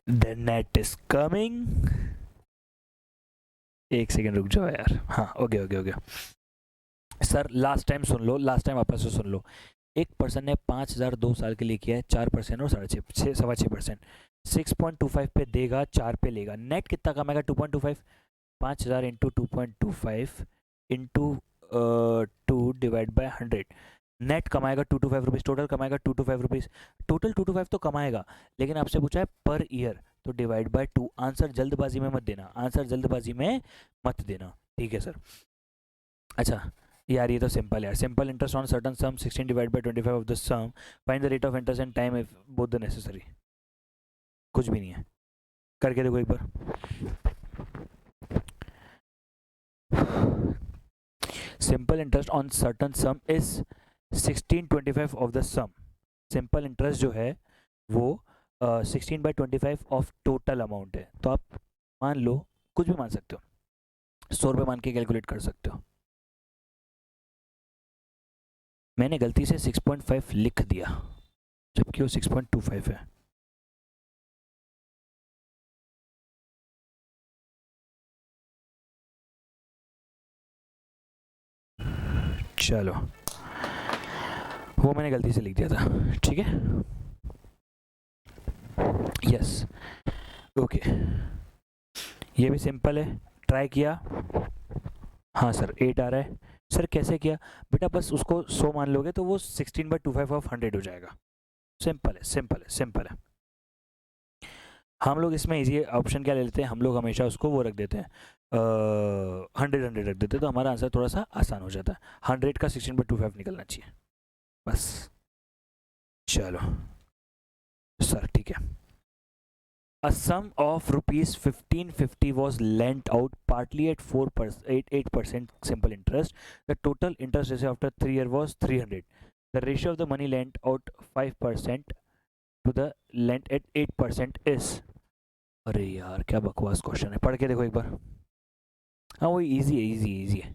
S1: The net is coming। एक सेकेंड रुक जाओ यार। हाँ हो गया हो गया हो गया। सर लास्ट टाइम सुन लो, लास्ट टाइम वापस से सुन लो। एक पर्सन ने 5,000 2 साल के लिए किया है, 4% और 6.5%। 6.25 पे देगा, 4 पे लेगा, नेट कितना कमाएगा 2.25। 5,000 into 2.25 into 2 divide by 100, net कमाएगा 225 रुपीज़, टोटल कमाएगा 225 रुपीज़। टोटल 225 तो कमाएगा, लेकिन आपसे पूछा है पर ईयर, तो डिवाइड बाय 2। आंसर जल्दबाजी में मत देना, आंसर जल्दबाजी में मत देना, ठीक है सर। अच्छा यार ये तो सिंपल है यार, simple interest on certain sum 16 divide by 25 of the sum, find the rate of interest and time if both the necessary. कुछ भी नहीं है, करके देखो एक बार। Simple interest on certain sum is 16/25 of the sum. Simple interest जो है वो 16/25 ऑफ टोटल अमाउंट है। तो आप मान लो, कुछ भी मान सकते हो, 100 रुपये मान के कैलकुलेट कर सकते हो। मैंने गलती से 6.5 लिख दिया, जबकि वो 6.25 है। चलो, वो मैंने गलती से लिख दिया था, ठीक है। यस, ओके, ये भी सिंपल है, ट्राई किया। हाँ सर 8 आ रहा है। सर कैसे किया बेटा? बस उसको 100 मान लोगे तो वो 16/25 ऑफ 100 हो जाएगा। सिंपल है, सिंपल है, सिंपल है। हम लोग इसमें इजी ऑप्शन क्या ले लेते हैं, हम लोग हमेशा उसको वो रख देते हैं 100 रख देते हैं, तो हमारा आंसर थोड़ा सा आसान हो जाता है। 100 का 16/25 निकलना चाहिए बस। चलो सर ठीक है। A sum of rupees 1550 was lent out partly at 8% simple interest. The total interest received after 3 years was 300. The ratio of the money lent out 5% to the lent at 8% is। अरे यार क्या बकवास question है, पढ़ के देखो एक बार। हाँ वो इजी है, इजी है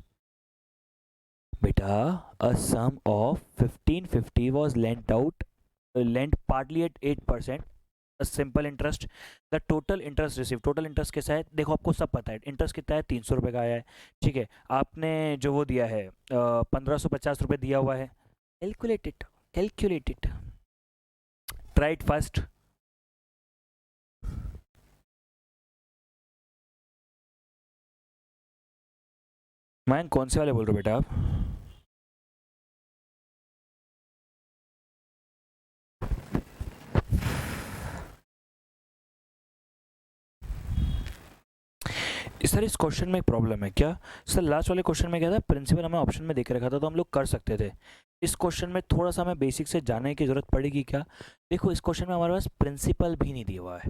S1: बेटा। A sum of 1550 was lent partly at 8% simple interest. The total interest receive, total interest कैसा है देखो, आपको सब पता है इंटरेस्ट कितना है, 300 रुपये का आया है। ठीक है, आपने जो वो दिया है 1550 रुपये दिया हुआ है। Calculated try it first. मैं कौन से वाले बोल रहे हो बेटा आप? सर इस क्वेश्चन में एक प्रॉब्लम है क्या सर? लास्ट वाले क्वेश्चन में क्या था, प्रिंसिपल हमें ऑप्शन में देख रखा था तो हम लोग कर सकते थे। इस क्वेश्चन में थोड़ा सा हमें बेसिक से जानने की जरूरत पड़ेगी क्या? देखो इस क्वेश्चन में हमारे पास प्रिंसिपल भी नहीं दिया हुआ है।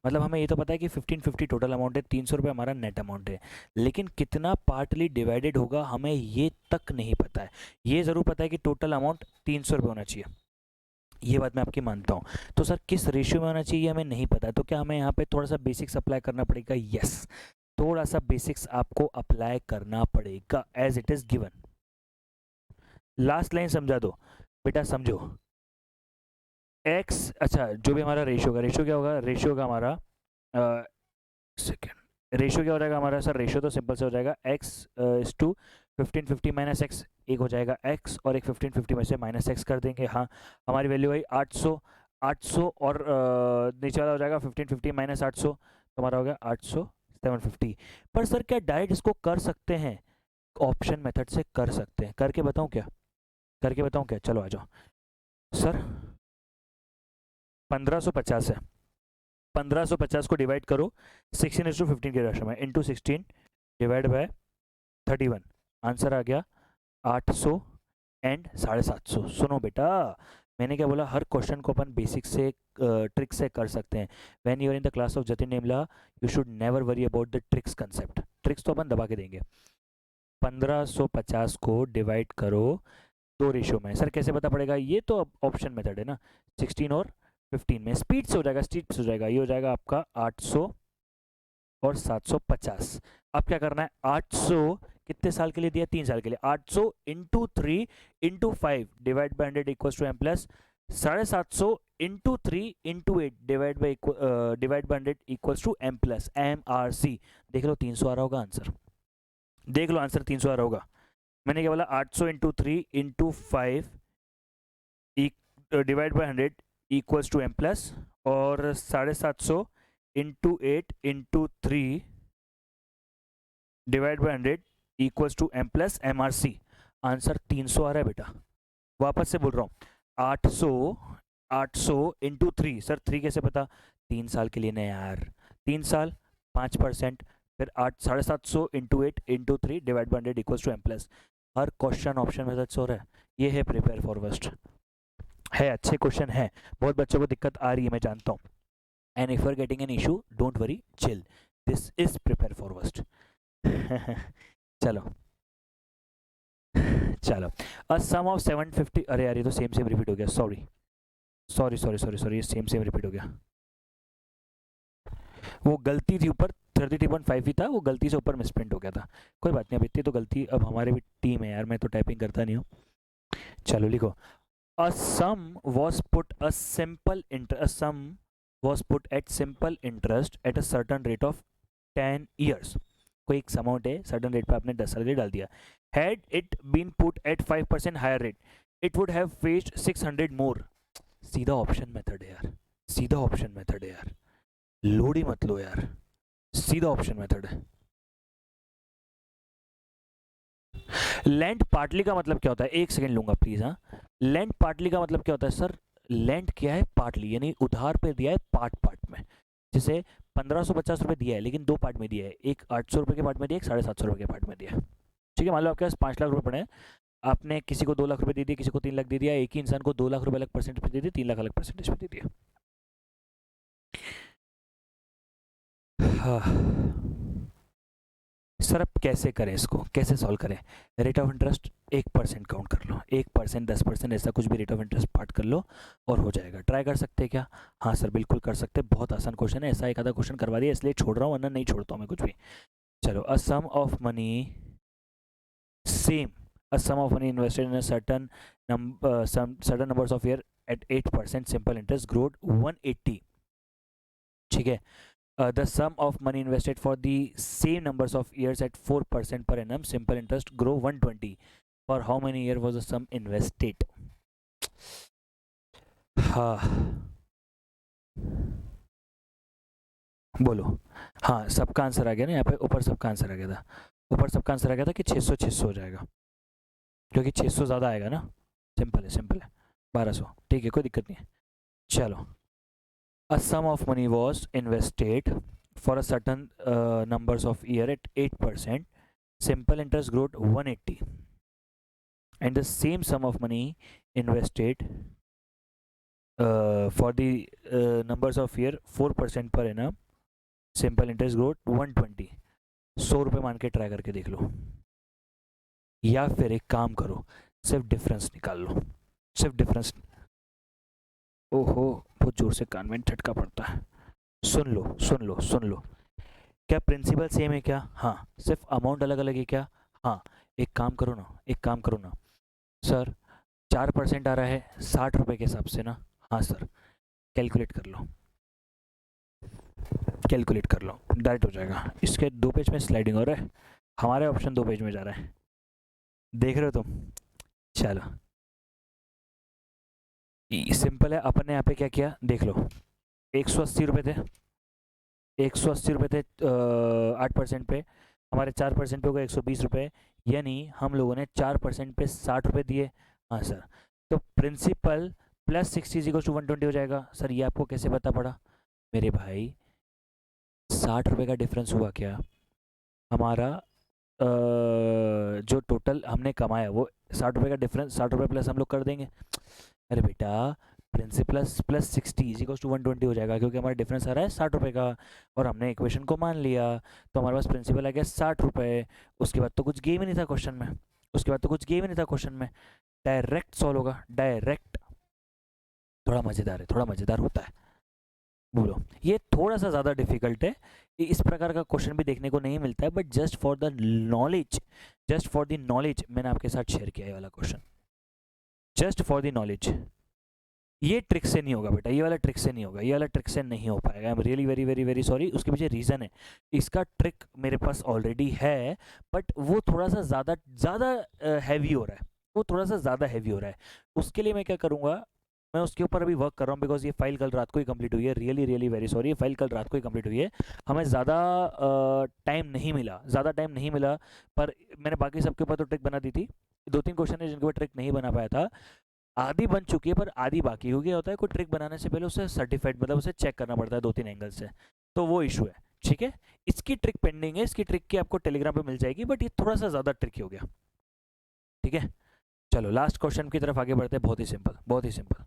S1: मतलब हमें ये तो पता है कि 1550 टोटल अमाउंट है, 300 रुपये हमारा नेट अमाउंट है, लेकिन कितना पार्टली डिवाइडेड होगा हमें ये तक नहीं पता है। ये ज़रूर पता है कि टोटल अमाउंट 300 रुपये होना चाहिए, ये बात मैं आपकी मानता हूँ। तो सर किस रेशियो में होना चाहिए हमें नहीं पता है, तो क्या हमें यहाँ पे थोड़ा सा बेसिक्स अप्लाई करना पड़ेगा? यस, थोड़ा सा बेसिक्स आपको अप्लाई करना पड़ेगा as it is given. Last line समझा दो बेटा, समझो। एक्स, अच्छा जो भी हमारा रेशियो का, रेशियो क्या होगा, रेशियो का हमारा सेकेंड रेशियो क्या हो जाएगा हमारा सर? रेशियो तो सिंपल से हो जाएगा X is to 1550 minus X, एक हो जाएगा एक्स और एक 1550 में से माइनस एक्स कर देंगे। हाँ हमारी वैल्यू आई 800, 800 और नीचे वाला हो जाएगा 1550 माइनस 800, तो हमारा हो गया 800 750। पर सर क्या डायरेक्ट इसको कर सकते हैं? ऑप्शन मेथड से कर सकते हैं, करके बताऊं क्या? करके बताऊं क्या? चलो आ जाओ सर। 1550 है, 1550 को डिवाइड करो 16:15 के रेशो में, इंटू 16 डिवाइड बाय 31, आंसर आ गया 800 एंड 750। सुनो बेटा, मैंने क्या बोला, हर क्वेश्चन को अपन बेसिक से ट्रिक से कर सकते हैं। When you are in the class of Jatin Nemla you should never worry about the tricks concept, tricks तो अपन दबा के देंगे। 1550 को डिवाइड करो दो रेशियो में, सर कैसे पता पड़ेगा? ये तो ऑप्शन मेथड है ना, 16 और 15 में स्पीड से हो जाएगा, स्पीड से हो जाएगा। ये हो जाएगा आपका 800 और 750। अब क्या करना है, 800 कितने साल के लिए दिया? 3 साल के लिए। 800 into 3 into 5 divide by 100 equals to M plus 750 into 3 into 8 divide by 100 equals to M plus M R C. देख लो 300 आ रहा होगा आंसर, देख लो आंसर 300 आ रहा होगा। मैंने क्या बोला, 800 into 3 into 5 divide by 100 equals to M plus, और 750 into 8 into 3 divide by 100 equals to M plus M R C. Answer 300 आ रहा है बेटा। वापस से बोल रहा हूँ, 800 इंटू 3, सर 3 कैसे पता? 3 साल के लिए नहीं यार, 3 साल 5%, फिर 750 into 8 into 3 divide by 100 equals to M plus. हर क्वेश्चन ऑप्शन मेथड से हो रहा है। ये है प्रिपेयर फॉर वर्स्ट, है अच्छे क्वेश्चन है, बहुत बच्चों को दिक्कत आ रही है मैं जानता हूँ। And if you are getting an issue don't worry, chill, this is prepare for worst. चलो चलो, अ सम ऑफ 750, अरे यार ये तो सेम रिपीट हो गया, sorry sorry sorry sorry sorry, ये सेम रिपीट हो गया। वो गलती थी ऊपर 33.5 ही था, वो गलती से ऊपर मिसप्रिंट हो गया था। कोई बात नहीं, अब इतनी तो गलती, अब हमारे भी टीम है यार, मैं तो टाइपिंग करता नहीं हूँ। चलो लिखो, a sum was put a simple inter a sum was put at simple interest at a certain rate of 10 years। कोई एक अमाउंट है, सर्टन रेट पे आपने 10 साल के लिए डाल दिया। Had it been put at 5% higher rate it would have faced 600 more. सीधा ऑप्शन मेथड है यार, सीधा ऑप्शन मेथड है यार, लोड ही मत लो यार, सीधा ऑप्शन मेथड है। लेंट पार्टली का मतलब क्या होता है? एक सेकंड लूंगा प्लीज। हाँ, लेंट पार्टली का मतलब क्या होता है सर? लेंट क्या है? पार्टली, यानी उधार पे दिया है पार्ट पार्ट में। जिसे 1550 रुपये दिया है, लेकिन 2 पार्ट में दिया है, एक 800 रुपये के पार्ट में दिया है, एक 750 रुपये के पार्ट में दिया है। ठीक है, मान लो आपके पास 5 लाख रुपये पड़े हैं, आपने किसी को 2 लाख रुपये दे दिए, किसी को 3 लाख दे दिया, एक ही इंसान को 2 लाख रुपये अलग परसेंटेज पे दे दिए, 3 लाख अलग परसेंटेज पे दे दिया। हाँ सर, अब कैसे करें इसको, कैसे सॉल्व करें? रेट ऑफ इंटरेस्ट 1% काउंट कर लो, 1%, 10%, ऐसा कुछ भी रेट ऑफ इंटरेस्ट पार्ट कर लो और हो जाएगा। ट्राई कर सकते हैं क्या? हाँ सर बिल्कुल कर सकते हैं, बहुत आसान क्वेश्चन है, ऐसा एक आधा क्वेश्चन करवा दिया इसलिए छोड़ रहा हूँ, वरना नहीं छोड़ता हूँ मैं कुछ भी। चलो, a sum of money same, a sum of money invested in a certain certain numbers of year at 8% simple interest growth 180. ठीक है, the sum of money invested for the same numbers of years at 4% per annum simple interest grow 120. For how many year was the sum invested? हाँ बोलो। हाँ, सबका answer आ गया ना यहाँ पे, ऊपर सबका आंसर आ गया था, ऊपर सबका आंसर आ गया था कि 600 600 हो जाएगा, क्योंकि 600 ज़्यादा आएगा ना। सिंपल है, सिंपल है, 1200। ठीक है, कोई दिक्कत नहीं है। चलो, a sum of money was invested for a certain numbers of year at 8%, simple interest growth 180, and the same sum of money invested for the numbers of year 4% per annum, simple interest growth 120। 100 रुपये मान के try करके देख लो, या फिर एक काम करो, सिर्फ डिफरेंस निकाल लो, सिर्फ डिफरेंस। ओहो, बहुत जोर से कान में झटका पड़ता है। सुन लो सुन लो सुन लो, क्या प्रिंसिपल सेम है क्या? हाँ। सिर्फ अमाउंट अलग अलग है क्या? हाँ। एक काम करो ना, एक काम करो ना सर, 4% आ रहा है 60 रुपये के हिसाब से ना? हाँ सर, कैलकुलेट कर लो, कैलकुलेट कर लो, डायरेक्ट हो जाएगा। इसके 2 पेज में स्लाइडिंग हो रहा है, हमारे ऑप्शन 2 पेज में जा रहा है, देख रहे हो तुम? चलो, सिंपल है। अपन ने यहाँ पे क्या किया देख लो, 180 रुपये थे, 180 रुपये थे 8% पे, हमारे 4% पे हो गए 120 रुपये, यानी हम लोगों ने 4% पे 60 रुपये दिए। हाँ सर, तो प्रिंसिपल प्लस 60 = 120 हो जाएगा। सर ये आपको कैसे पता पड़ा? मेरे भाई 60 रुपये का डिफरेंस हुआ क्या हमारा, जो टोटल हमने कमाया वो 60 रुपये का डिफरेंस, 60 रुपये प्लस हम लोग कर देंगे। अरे बेटा, प्रिंसिपल प्लस 60 = 120 हो जाएगा, क्योंकि हमारा डिफरेंस आ रहा है 60 रुपये का, और हमने इक्वेशन को मान लिया, तो हमारे पास प्रिंसिपल आ गया 60 रुपये। उसके बाद तो कुछ गेम ही नहीं था क्वेश्चन में, उसके बाद तो कुछ गेम ही नहीं था क्वेश्चन में, डायरेक्ट सॉल्व होगा, डायरेक्ट। थोड़ा मज़ेदार है, थोड़ा मज़ेदार होता है। बोलो, ये थोड़ा सा ज़्यादा डिफिकल्ट है, इस प्रकार का क्वेश्चन भी देखने को नहीं मिलता है, but just for the knowledge, just for the knowledge मैंने आपके साथ शेयर किया है वाला question, just for the knowledge. ये ट्रिक से नहीं होगा बेटा, ये वाला ट्रिक से नहीं होगा, ये वाला ट्रिक से नहीं हो पाएगा। I am really very very very sorry. उसके पीछे रीज़न है, इसका ट्रिक मेरे पास ऑलरेडी है, बट वो थोड़ा सा ज़्यादा ज़्यादा हैवी हो रहा है, वो थोड़ा सा ज़्यादा हैवी हो रहा है। उसके लिए मैं क्या करूँगा, मैं उसके ऊपर अभी वर्क कर रहा हूँ, बिकॉज ये फाइल कल रात को ही कंप्लीट हुई है। रियली रियली वेरी सॉरी, ये फाइल कल रात को ही कंप्लीट हुई है, हमें ज़्यादा टाइम नहीं मिला, ज़्यादा टाइम नहीं मिला, पर मैंने बाकी सबके ऊपर तो ट्रिक बना दी थी। 2-3 क्वेश्चन है जिनके ऊपर ट्रिक नहीं बना पाया था, आधी बन चुकी है पर आधी बाकी हो गया। होता है कोई ट्रिक बनाने से पहले उसे सर्टिफाइड, मतलब उसे चेक करना पड़ता है 2-3 एंगल से, तो वो इशू है। ठीक है, इसकी ट्रिक पेंडिंग है, इसकी ट्रिक की आपको टेलीग्राम पे मिल जाएगी, बट ये थोड़ा सा ज़्यादा ट्रिकी हो गया। ठीक है, चलो लास्ट क्वेश्चन की तरफ आगे बढ़ते हैं। बहुत ही सिंपल, बहुत ही सिंपल।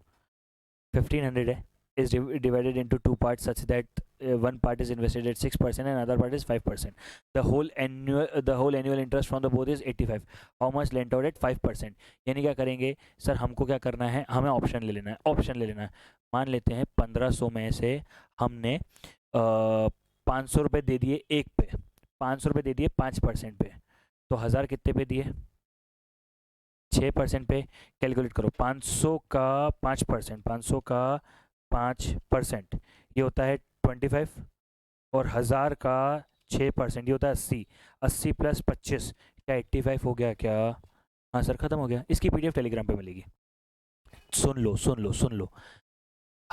S1: 1500 है, is divided into 2 parts such that one part is invested at 6% and another part is 5%. The whole annual interest from the both is 85. How much lent out at 5%? यानी क्या करेंगे सर, हमको क्या करना है, हमें ऑप्शन ले लेना है, ऑप्शन ले लेना है। मान लेते हैं 1500 में से हमने 500 रुपये दे दिए एक पे, 500 रुपये दे दिए 5% पे, तो 1000 कितने पे दिए? 6% पे। कैलकुलेट करो, 500 का 5%, 500 का 5% ये होता है 25, और 1000 का 6% ये होता है 80। 80 + 25 क्या 85 हो गया क्या? हाँ सर, ख़त्म हो गया। इसकी PDF टेलीग्राम पे मिलेगी। सुन लो सुन लो सुन लो,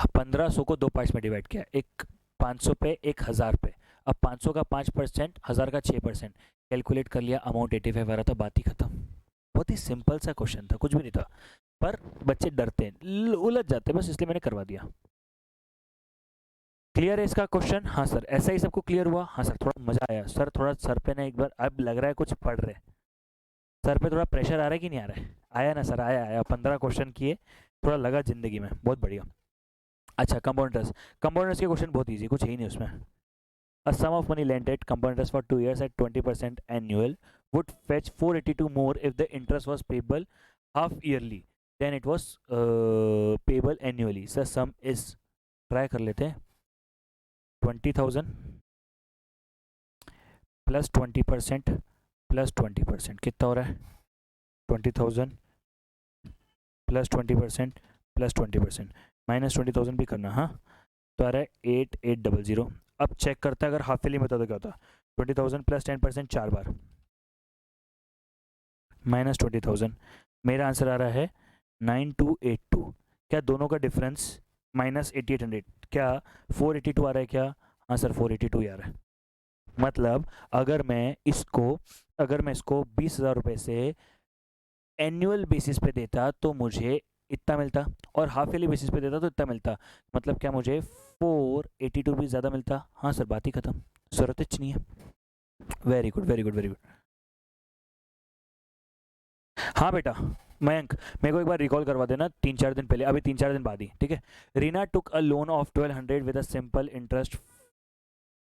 S1: 1500 को 2 पार्ट्स में डिवाइड किया, एक 500 पे, एक 1000 पे। अब 500 का 5%, 1000 का 6%, कैलकुलेट कर लिया, अमाउंट 85 आ रहा था, बात ही खत्म। बहुत ही सिंपल सा क्वेश्चन था, कुछ भी नहीं था, पर बच्चे डरते हैं, उलझ जाते हैं, बस इसलिए मैंने करवा दिया। क्लियर है इसका क्वेश्चन? हाँ सर, ऐसा ही सबको क्लियर हुआ? हाँ सर, थोड़ा मजा आया सर, थोड़ा सर पे ना एक बार अब लग रहा है कुछ पढ़ रहे, सर पे थोड़ा प्रेशर आ रहा है कि नहीं आ रहा है? आया ना सर? आया आया, 15 क्वेश्चन किए, थोड़ा लगा जिंदगी में, बहुत बढ़िया। अच्छा, कंपाउंडर्स, कंपाउंडर्स के क्वेश्चन बहुत ईजी, कुछ है ही नहीं उसमें। A sum of money lent at compounders for 2 years at 20% annual would fetch 482 more if the interest was payable half yearly then it was payable annually. So sum is, try कर लेते हैं, 20,000 plus 20% plus 20% कितना हो रहा है? 20,000 plus 20% plus 20% minus 20,000 भी करना, हाँ, तो आ रहा है 8800। अब चेक करता है अगर हाफ ईयरली में होता तो क्या होता? 20,000 प्लस 10% 4 बार माइनस 20,000, मेरा आंसर आ रहा है 9282। क्या दोनों का डिफरेंस माइनस 8800, क्या 482 आ रहा है क्या? हाँ सर, 482 आ रहा है। मतलब अगर मैं इसको 20,000 रुपये से एनुअल बेसिस पे देता तो मुझे इतना मिलता, और हाफ ईयरली बेसिस पे देता तो इतना मिलता, मतलब क्या मुझे 482 भी ज़्यादा मिलता? हाँ सर, बात ही खत्म, ज़रूरत ही नहीं है। Very good very good very good. हाँ बेटा मयंक, मेरे को एक बार रिकॉल करवा देना 3-4 दिन पहले, अभी 3-4 दिन बाद ही, ठीक है। Reena took a loan of 1200 with a simple interest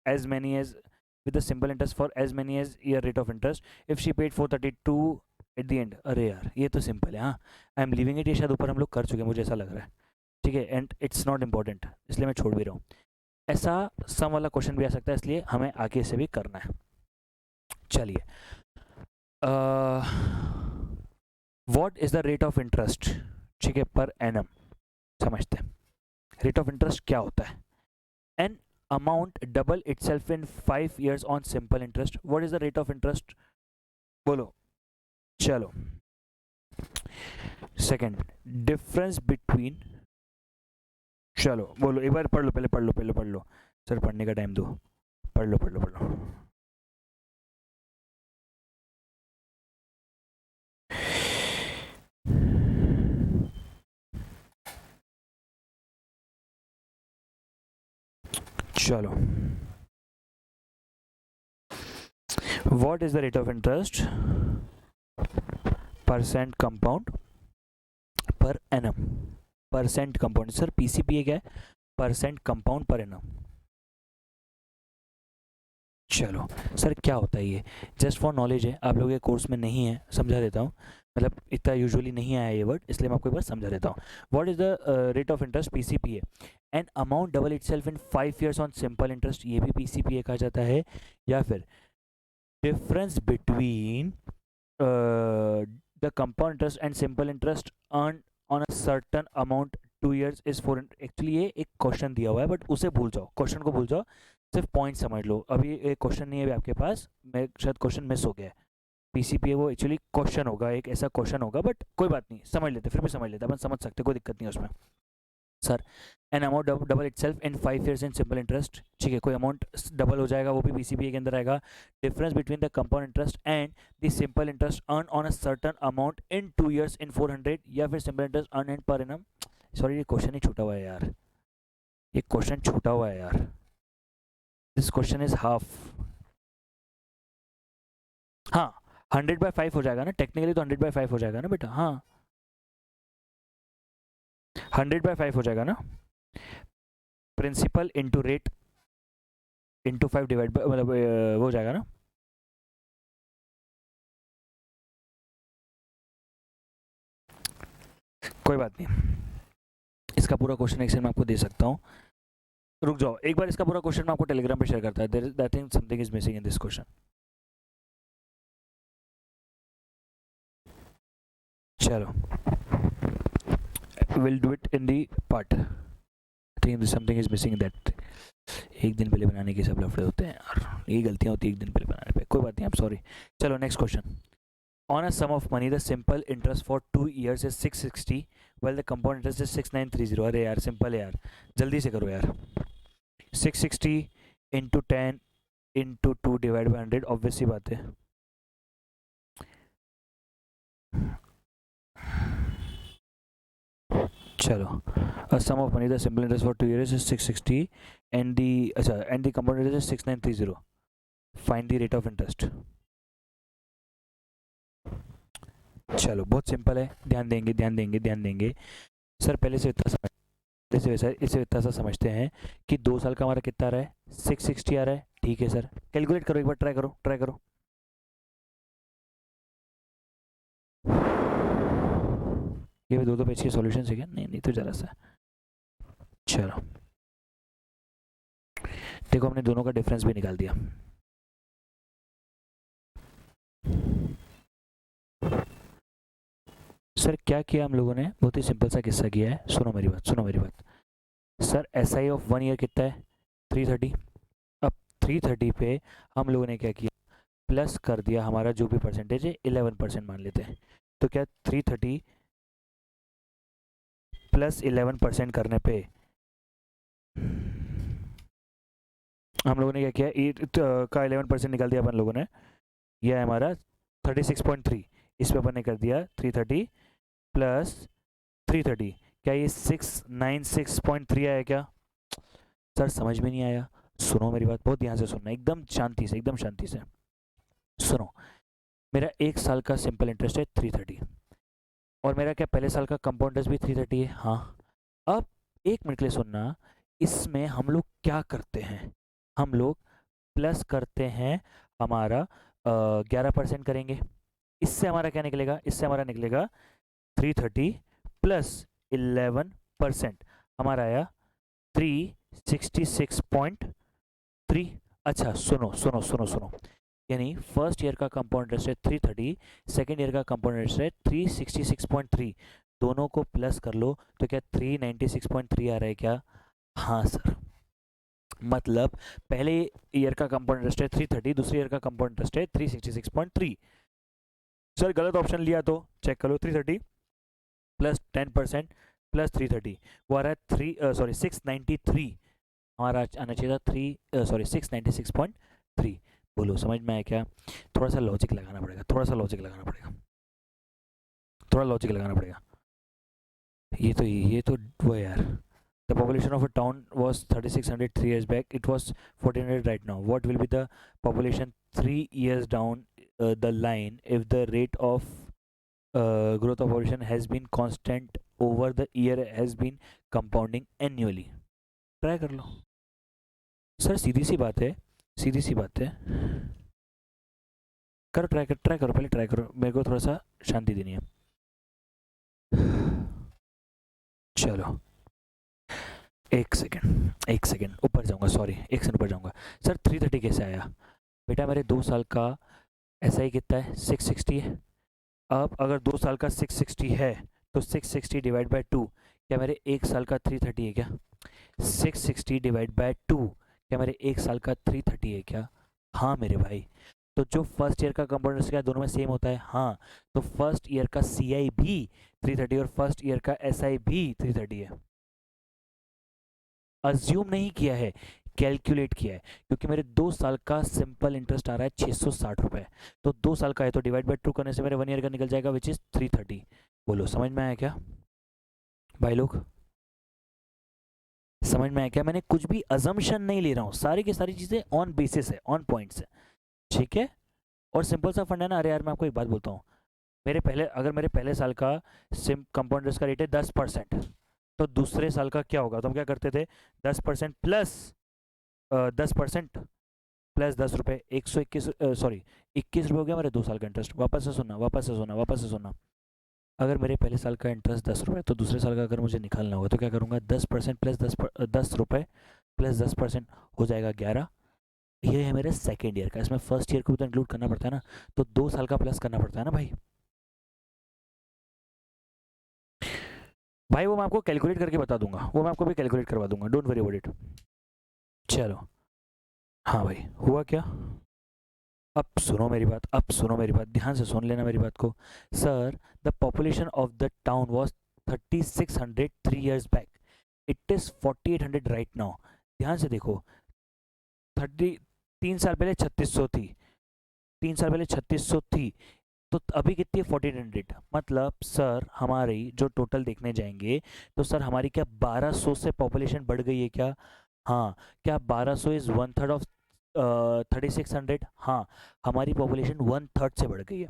S1: as many as with a simple interest for as many as year rate of interest if she paid 432 at the end। अरे यार ये तो सिंपल है, हाँ, आई एम लिविंग इट, ये शायद ऊपर हम लोग कर चुके हैं, मुझे ऐसा लग रहा है, ठीक है, एंड इट्स नॉट इम्पॉर्टेंट इसलिए मैं छोड़ भी रहा हूँ। ऐसा सम वाला क्वेश्चन भी आ सकता है, इसलिए हमें आगे से भी करना है। चलिए, what is the rate of interest, ठीक है, पर एनम, समझते हैं रेट ऑफ इंटरेस्ट क्या होता है। An amount double itself in 5 years on simple interest, what is the rate of interest? बोलो, चलो। सेकंड, डिफरेंस बिटवीन, चलो बोलो एक बार पढ़ लो, पहले पढ़ लो, पहले पढ़ लो सर, पढ़ने का टाइम दो, पढ़ लो पढ़ लो पढ़ लो। चलो, what is the rate of interest percent compound per annum, percent compound sir, PCPA क्या है? Percent compound per annum. चलो सर, क्या होता है ये? जस्ट फॉर नॉलेज है, आप लोगों के कोर्स में नहीं है, समझा देता हूँ, मतलब इतना यूजुअली नहीं आया ये वर्ड, इसलिए मैं आपको एक बार समझा देता हूँ। What is the rate of interest, PCPA, an amount double itself in 5 years on simple interest, ये भी पीसीपीए कहा जाता है। या फिर difference between the compound interest and simple interest earn on a certain amount 2 years is 4। Actually ये एक question दिया हुआ है, बट उसे भूल जाओ, क्वेश्चन को भूल जाओ, सिर्फ पॉइंट समझ लो। अभी एक क्वेश्चन नहीं है अभी आपके पास, मैं शायद क्वेश्चन मिस हो गया है, पीसीपीए वो एक्चुअली क्वेश्चन होगा, एक ऐसा क्वेश्चन होगा, बट कोई बात नहीं, समझ लेते, फिर भी समझ लेते, अपन समझ सकते, कोई दिक्कत नहीं है उसमें। Sir, N amount double itself in 5 years in simple interest, ठीक है, कोई अमाउंट डबल हो जाएगा, वो भी पीसीपीए के अंदर आएगा। Difference between the compound interest and the simple interest earn on a certain amount in 2 years in 400, या फिर simple interest earn in per annum. Sorry, ये क्वेश्चन ही छूटा हुआ है यार, ये क्वेश्चन छूटा हुआ है यार, दिस क्वेश्चन इज हाफ। हाँ, 100/5 हो जाएगा ना टेक्निकली, तो 100/5 हो जाएगा ना बेटा, हाँ 100/5 हो जाएगा ना, principal into rate into 5 divide by, मतलब वो हो जाएगा ना। कोई बात नहीं, इसका पूरा क्वेश्चन एक्शन मैं आपको दे सकता हूँ, रुक जाओ एक बार, इसका पूरा क्वेश्चन मैं आपको टेलीग्राम पे शेयर करता है, there is I think something is missing in this question. चलो, will do it in the part, I think something is missing in that. एक दिन पहले बनाने के सब लफड़े होते हैं यार, ये गलतियाँ होती है एक दिन पहले बनाने पे, कोई बात नहीं, आई एम सॉरी। चलो next question. On a sum of money, the simple interest for 2 years is 660, while the compound interest is 6930। अरे यार सिंपल है यार, जल्दी से करो यार। 660 into 10 into 2 divide by 100, obvious सी बात है। चलो, a sum of money the simple interest for 2 years is 660 and the अच्छा and the compound interest is 6930. Find the rate of interest. चलो बहुत सिंपल है, ध्यान देंगे ध्यान देंगे ध्यान देंगे। सर पहले से इतना समझ इसे वैसा इसे इतना सा समझते हैं कि 2 साल का हमारा कितना आ रहा है, 660 आ रहा है। ठीक है सर, कैलकुलेट करो एक बार, ट्राई करो ट्राई करो। ये भी दो पेज के सॉल्यूशन है क्या? नहीं नहीं, तो जरा सा। चलो देखो, हमने दोनों का डिफरेंस भी निकाल दिया। सर क्या किया हम लोगों ने, बहुत ही सिंपल सा किस्सा किया है, सुनो मेरी बात सुनो मेरी बात। Sir S I of 1 year कितना है, 330। अब 330 पे हम लोगों ने क्या किया, प्लस कर दिया हमारा जो भी परसेंटेज है, 11% मान लेते हैं। तो क्या 330 प्लस 11% करने पे हम लोगों ने क्या किया, 8 का 11% निकाल दिया अपन लोगों ने। यह है हमारा 36.3। इस पे अपन ने कर दिया 330 प्लस 330। क्या ये 696.3 आया क्या? सर समझ में नहीं आया, सुनो मेरी बात, बहुत ध्यान से सुनना, एकदम शांति से, एकदम शांति से सुनो। मेरा 1 साल का सिंपल इंटरेस्ट है 330 और मेरा क्या पहले साल का कंपाउंड इंटरेस्ट भी 330 है। हाँ, अब 1 मिनट के लिए सुनना, इसमें हम लोग क्या करते हैं, हम लोग प्लस करते हैं हमारा 11% करेंगे। इससे हमारा क्या निकलेगा, इससे हमारा निकलेगा 330 प्लस 11% हमारा आया 366.3। अच्छा सुनो सुनो सुनो सुनो, यानी फर्स्ट ईयर का कंपाउंड इंटरेस्ट है 330, सेकेंड ईयर का कंपाउंड इंटरेस्ट है 366.3। दोनों को प्लस कर लो तो क्या 396.3 आ रहा है क्या? हाँ सर, मतलब पहले ईयर का कंपाउंड इंटरेस्ट है 330, दूसरे ईयर का कंपाउंड इंटरेस्ट है 366.3। सर गलत ऑप्शन लिया तो चेक कर लो, 330 प्लस 10% प्लस 330 वो आ रहा है 693। हमारा आना चाहिए था 696.3। बोलो समझ में आया क्या? थोड़ा सा लॉजिक लगाना पड़ेगा, थोड़ा सा लॉजिक लगाना पड़ेगा, थोड़ा लॉजिक लगाना पड़ेगा। ये तो वो यार, the population of a town was 3600 3 years back, it was 1400 right now. What will be the population 3 years down the line if the rate of growth of population has been constant over the year, has been compounding annually? Try कर लो sir, सीधी सी बात है, सीधी सी बात है, करो try करो, पहले ट्राई करो, मेरे को थोड़ा सा शांति देनी है। चलो एक सेकेंड ऊपर जाऊंगा, सॉरी एक सेकंड ऊपर जाऊंगा। सर 330 कैसे आया? बेटा मेरे 2 साल का ऐसा ही कितना है, 660 है। अब अगर 2 साल का 660 है तो 660 डिवाइड बाई 2, क्या मेरे 1 साल का 330 है क्या? 660 डिवाइड बाई 2 क्या मेरे 1 साल का 330 है क्या? हाँ मेरे भाई, तो जो फर्स्ट ईयर का कंपाउंड क्या दोनों में सेम होता है? हाँ, तो फर्स्ट ईयर का सी आई भी 330 और फर्स्ट ईयर का एस आई भी 330 है। अज्यूम नहीं किया है, कैलकुलेट किया है, क्योंकि मेरे 2 साल का सिंपल इंटरेस्ट आ रहा है 660 रुपए। तो 2 साल का है तो डिवाइड बाई 2 करने से मेरे 1 ईयर का निकल जाएगा विच इज 330। बोलो समझ में आया क्या भाई लोग? समझ में आया क्या? मैंने कुछ भी अजम्पशन नहीं ले रहा हूँ, सारी की सारी चीजें ऑन बेसिस है, ऑन पॉइंट्स है, ठीक है। और सिंपल सा फंड है ना। अरे यार मैं आपको एक बात बोलता हूँ, अगर मेरे पहले साल का सिम कंपाउंड इंटरेस्ट का रेट है 10%, तो दूसरे साल का क्या होगा? तो हम क्या करते थे, 10% प्लस 10% प्लस 10 रुपये, 121, सॉरी 21 रुपये हो गया मेरे 2 साल का इंटरेस्ट। वापस से सुनना, वापस से सुनना, वापस से सुनना। अगर मेरे पहले साल का इंटरेस्ट 10 रुपये, तो दूसरे साल का अगर मुझे निकालना होगा तो क्या करूँगा, 10% प्लस 10 रुपये प्लस 10% हो जाएगा 11। ये है मेरे सेकेंड ईयर का, इसमें फर्स्ट ईयर को भी तो इंक्लूड करना पड़ता है ना, तो 2 साल का प्लस करना पड़ता है ना भाई। भाई वो मैं आपको कैलकुलेट करके बता दूंगा, वो मैं आपको भी कैलकुलेट करवा दूंगा, डोंट वरी अबाउट इट। चलो हाँ भाई, हुआ क्या? अब सुनो मेरी बात, अब सुनो मेरी बात, ध्यान से सुन लेना मेरी बात को। Sir the population of the town was 3600 3 years back, it is 4800 right now. ध्यान से देखो, 30 3 साल पहले 3600 थी, 3 साल पहले 3600 थी, तो अभी कितनी है 1400, मतलब सर हमारी जो टोटल देखने जाएंगे तो सर हमारी क्या 1200 से पॉपुलेशन बढ़ गई है क्या? हाँ। क्या 1200 इज वन थर्ड ऑफ 3600? हाँ, हमारी पॉपुलेशन वन थर्ड से बढ़ गई है।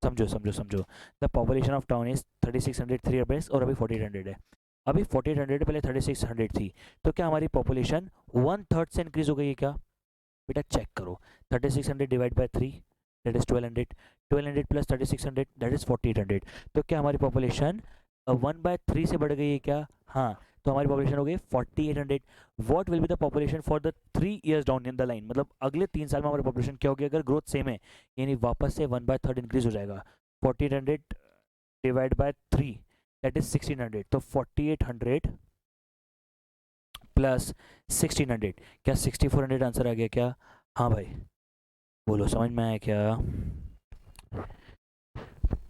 S1: समझो समझो समझो, the population of town is 3600 3 base और अभी 1400 है। अभी 1400 पहले 3600 थी, तो क्या हमारी पॉपुलेशन वन थर्ड से इंक्रीज हो गई है क्या? बेटा चेक करो, 3600 divide by 3 that is 1200, 1200 plus 3600 that is 4800। तो क्या हमारी पॉपुलेशन 1/3 से बढ़ गई है क्या? हाँ, तो हमारी पॉपुलेशन हो गई 4800। What will be the population for the 3 years down in the line, मतलब अगले 3 साल में हमारी पॉपुलेशन क्या होगी अगर ग्रोथ सेम है, यानी वापस से 1/3 इंक्रीज हो जाएगा। 4800 डिवाइड बाय 3 दैट इज 1600, तो 4800 प्लस 1600, क्या 6400 आंसर आ गया क्या? हाँ भाई, बोलो समझ में आया क्या?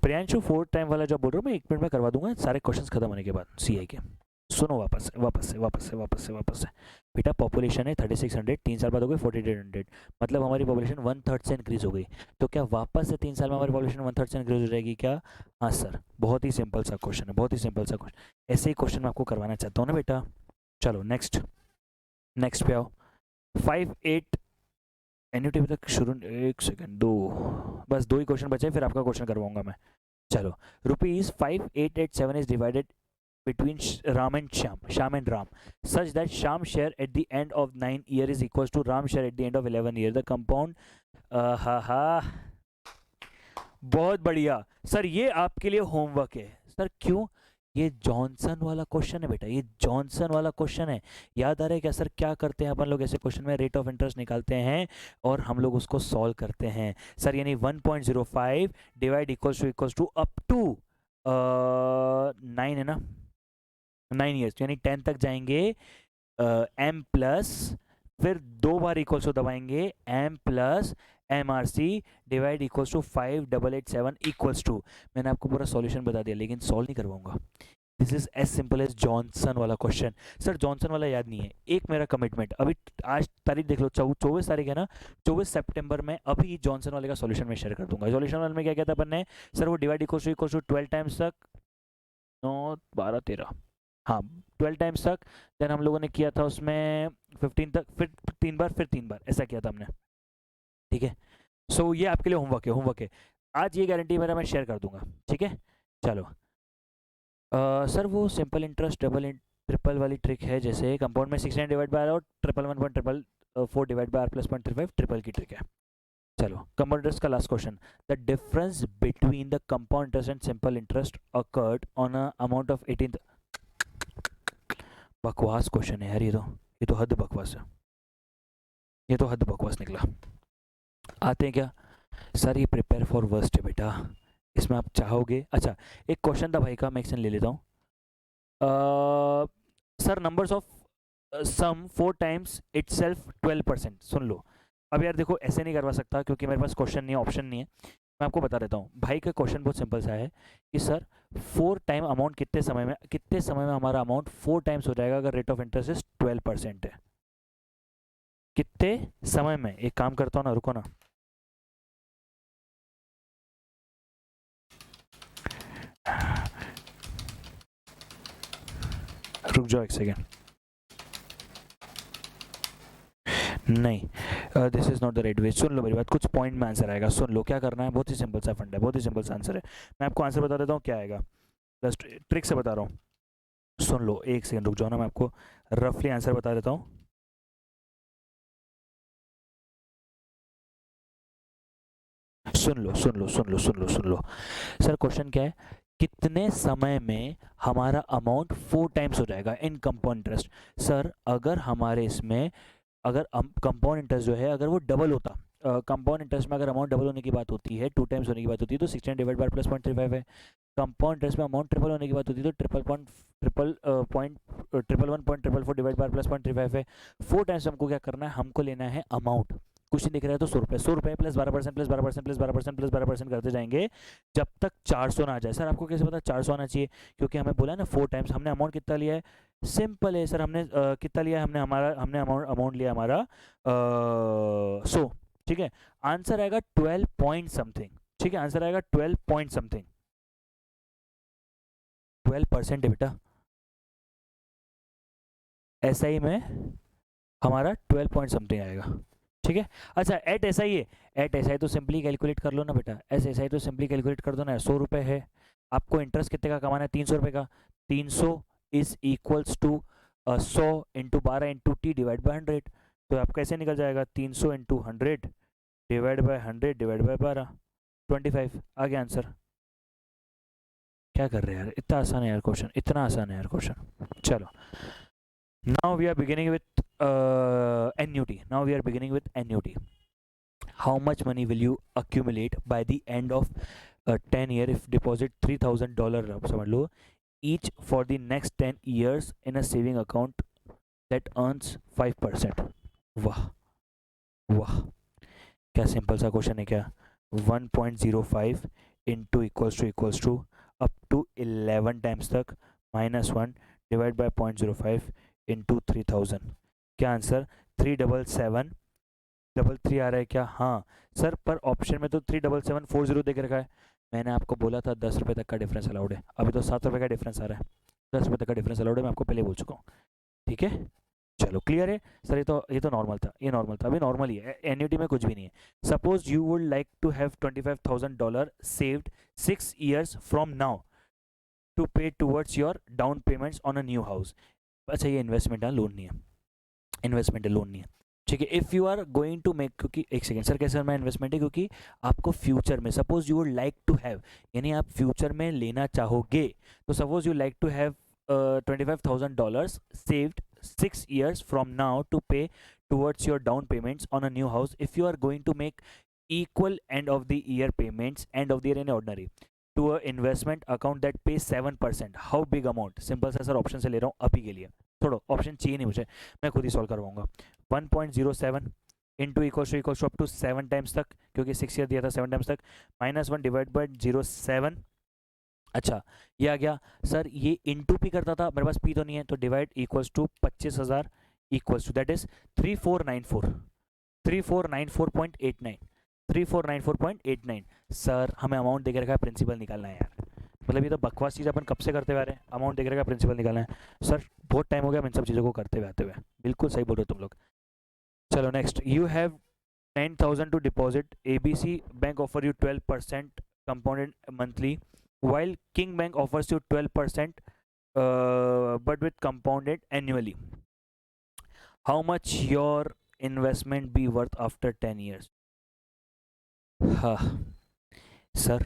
S1: प्रियांशु 4 टाइम वाला जब बोल रहा हूँ मैं 1 मिनट में करवा दूंगा सारे क्वेश्चंस खत्म होने के बाद सीआई के। सुनो वापस से बेटा, पॉपुलेशन है 3600, 3 साल बाद हो गई 4800, मतलब हमारी पॉपुलेशन वन थर्ड से इंक्रीज हो गई। तो क्या वापस से 3 साल में हमारी पॉपुलेशन वन थर्ड से इंक्रीज हो जाएगी क्या? हाँ सर, बहुत ही सिंपल सा क्वेश्चन है, बहुत ही सिंपल सा क्वेश्चन। ऐसे ही क्वेश्चन मैं आपको करवाना चाहता हूँ ना बेटा। चलो नेक्स्ट, नेक्स्ट पे आओ। 5-8 एन्युटी तक शुरू, एक सेकंड, दो, बस दो ही क्वेश्चन बचे, फिर आपका क्वेश्चन करवाऊंगा मैं। चलो, ₹5887 is divided between Ram and Sham and Ram, such that Sham share at the end of 9 year is equals to Ram share at the end of 11 year. The compound, हा हा, बहुत बढ़िया सर, ये आपके लिए होमवर्क है sir. क्यों? ये जॉनसन वाला क्वेश्चन है बेटा, ये जॉनसन वाला क्वेश्चन है। याद आ रहा है क्या सर? क्या करते हैं अपन लोग ऐसे क्वेश्चन में? रेट ऑफ इंटरेस्ट निकालते हैं और हम लोग उसको सॉल्व करते हैं सर। यानी 1.05 divide equals to up to 9 है ना, 9 years, यानी 10 तक जाएंगे। एम प्लस, फिर 2 बार इक्वल्स टू दबाएंगे, M plus M R C divide equals to 5887 equals to. मैंने आपको पूरा सॉल्यूशन बता दिया, लेकिन सॉल्व नहीं करवाऊंगा। This is as simple as Johnson वाला क्वेश्चन। सर जॉनसन वाला याद नहीं है, एक मेरा कमिटमेंट, अभी आज तारीख देख लो, 24 तारीख है ना, 24 सितंबर में अभी जॉनसन वाले का सॉल्यूशन मैं शेयर कर दूंगा। सॉल्यूशन वाले में क्या कहता है अपन ने? सर वो डिवाइड इक्वल्स टू 12 टाइम्स तक, 9 12 13, हाँ 12 टाइम्स तक। देन हम लोगों ने किया था उसमें 15 तक, फिर 3 बार, फिर 3 बार, ऐसा किया था हमने। ठीक है, सो ये आपके लिए होमवर्क है, होमवर्क है। आज ये गारंटी मेरा मैं शेयर कर दूंगा, ठीक है। चलो सर, वो सिंपल इंटरेस्ट डबल ट्रिपल वाली ट्रिक है, जैसे कंपाउंड में 69 डिवाइड बाय और 111.4 डिवाइड बाय r+0.35 ट्रिपल की ट्रिक है। चलो, कंपाउंड इंटरेस्ट का last question. The difference between the compound interest and simple interest occurred on a amount of 18। बकवास क्वेश्चन है यार, ये तो हद बकवास है, ये तो हद बकवास निकला। आते हैं क्या सर? ये प्रिपेयर फॉर वर्स्ट है बेटा, इसमें आप चाहोगे। अच्छा, एक क्वेश्चन था भाई का, मैं एक्शन ले लेता हूँ। Sir numbers of sum 4 times itself 12%, सुन लो। अब यार देखो, ऐसे नहीं करवा सकता क्योंकि मेरे पास क्वेश्चन नहीं है, ऑप्शन नहीं है। मैं आपको बता देता हूँ भाई का क्वेश्चन बहुत सिंपल सा है कि सर 4 टाइम अमाउंट कितने समय में हमारा अमाउंट 4 टाइम्स हो जाएगा अगर रेट ऑफ इंटरेस्ट इज 12% है? कितने समय में? एक काम करता हूँ ना, रुको ना, रुक जाओ एक सेकेंड। नहीं, this is not the right way. सुन लो मेरी बात, कुछ पॉइंट में आंसर आएगा, सुन लो। क्या करना है, बहुत ही सिंपल सा फंड है, बहुत ही सिंपल सा आंसर है। मैं आपको आंसर बता देता हूँ क्या आएगा, जस्ट ट्रिक से बता रहा हूँ। सुन लो, एक सेकंड रुक जाओ ना, मैं आपको रफली आंसर बता देता हूँ। सुन लो। सर क्वेश्चन क्या है? कितने समय में हमारा अमाउंट 4 टाइम्स हो जाएगा इन कंपाउंड इंटरेस्ट? सर अगर हमारे इसमें, अगर कंपाउंड इंटरेस्ट जो है अगर वो डबल होता, कंपाउंड इंटरेस्ट में अगर अमाउंट डबल होने की बात होती है, 2 टाइम्स होने की बात होती है, तो 16 डिवाइड बाय +0.35 है। कंपाउंड इंटरेस्ट में अमाउंट ट्रिपल होने की बात होती है तो ट्रिपल 1.444 डिवाइड बाय +0.35 है। 4 टाइम्स हमको क्या करना है? हमको लेना है अमाउंट। कुछ नहीं दिख रहा है तो 100 रुपये प्लस 12% प्लस 12% प्लस 12% प्लस 12% करते जाएंगे जब तक 400 ना आ जाए। सर आपको कैसे पता 400 आना चाहिए? क्योंकि हमें बोला है ना 4 टाइम्स। हमने अमाउंट कितना लिया है? सिंपल है सर, हमने कितना लिया है? हमने अमाउंट लिया हमारा 100, ठीक है। आंसर आएगा 12 पॉइंट समथिंग, ठीक है, आंसर आएगा 12 पॉइंट समथिंग, 12% है बेटा। SI में हमारा 12 पॉइंट समथिंग आएगा। ठीक है, अच्छा एट SI है, एट SI तो सिंपली कैलकुलेट कर लो ना बेटा, SI तो सिंपली कैलकुलेट कर दो ना, 100 रुपये है आपको, इंटरेस्ट कितने का कमाना है, 300 रुपये का, 300 is equals to 100 into 12 into T divide by 100, तो आप कैसे निकल जाएगा, 300 into 100 divide by 100 divide by 12, 25 आ गया आंसर। क्या कर रहे हैं यार, इतना आसान है यार क्वेश्चन, इतना आसान है यार क्वेश्चन। चलो, now we are beginning with annuity. Now we are beginning with annuity. How much money will you accumulate by the end of 10 year if deposit $3,000 अब समझ लो each for the next 10 years in a saving account that earns 5%। वाह वाह, क्या simple सा question है क्या, 1.05 into equals to up to 11 times तक -1 divide by 0.05 into 3000, क्या आंसर 37733 आ रहा है क्या, हाँ सर, पर ऑप्शन में तो 37740 देख रखा है, मैंने आपको बोला था 10 रुपये तक का डिफरेंस अलाउड है, अभी तो 7 रुपये का डिफरेंस आ रहा है, 10 रुपये तक का डिफरेंस अलाउड है, मैं आपको पहले बोल चुका हूँ। ठीक है, चलो क्लियर है सर, ये तो नॉर्मल था, ये नॉर्मल था, अभी नॉर्मल ही है, एन्युटी में कुछ भी नहीं है। Suppose you would like to have $25,000 saved 6 years from now to pay towards your down payments on a new house. अच्छा ये इन्वेस्टमेंट है, लोन नहीं है, इन्वेस्टमेंट है, लोन नहीं है। ठीक है, if you are going to make, क्योंकि एक सेकेंड सर कैसे मैं इन्वेस्टमेंट है, क्योंकि आपको फ्यूचर में suppose you would like to have, यानी आप फ्यूचर में लेना चाहोगे, तो suppose you like to have $25,000 saved 6 years from now to pay towards your down payments on a new house. If you are going to make equal end of the year payments, end of the year in ordinary, to a investment account that pays 7%, how big amount? Simple सा sir option से ले रहा हूँ अभी के लिए, छोड़ो option चाहिए नहीं मुझे, मैं खुद ही सॉल्व करवाऊंगा। 1.07 into equals to up to 7 times तक, क्योंकि 6 ईयर दिया था 7 टाइम्स तक, -1 डिवाइड बाई 0.7। अच्छा ये आ गया सर, ये इंटू पी करता था, मेरे पास पी तो नहीं है, तो divide equals to 25,000 equals to that is 3494.89, 3494.89। Sir हमें अमाउंट देके रखा है, प्रिंसिपल निकालना है यार, मतलब ये तो बकवास चीज़ अपन कब से करते हुए आ रहे हैं, अमाउंट देके रखा है, प्रिंसिपल निकालना है। सर बहुत टाइम हो गया इन सब चीज़ों को करते हुए आते हुए, बिल्कुल सही बोल रहे हो तुम लोग। चलो next, you have 9,000 to deposit, ABC bank offer you 12% compounded monthly, while King Bank offers you 12% but with compounded annually. How much your investment be worth after 10 years? हाँ सर,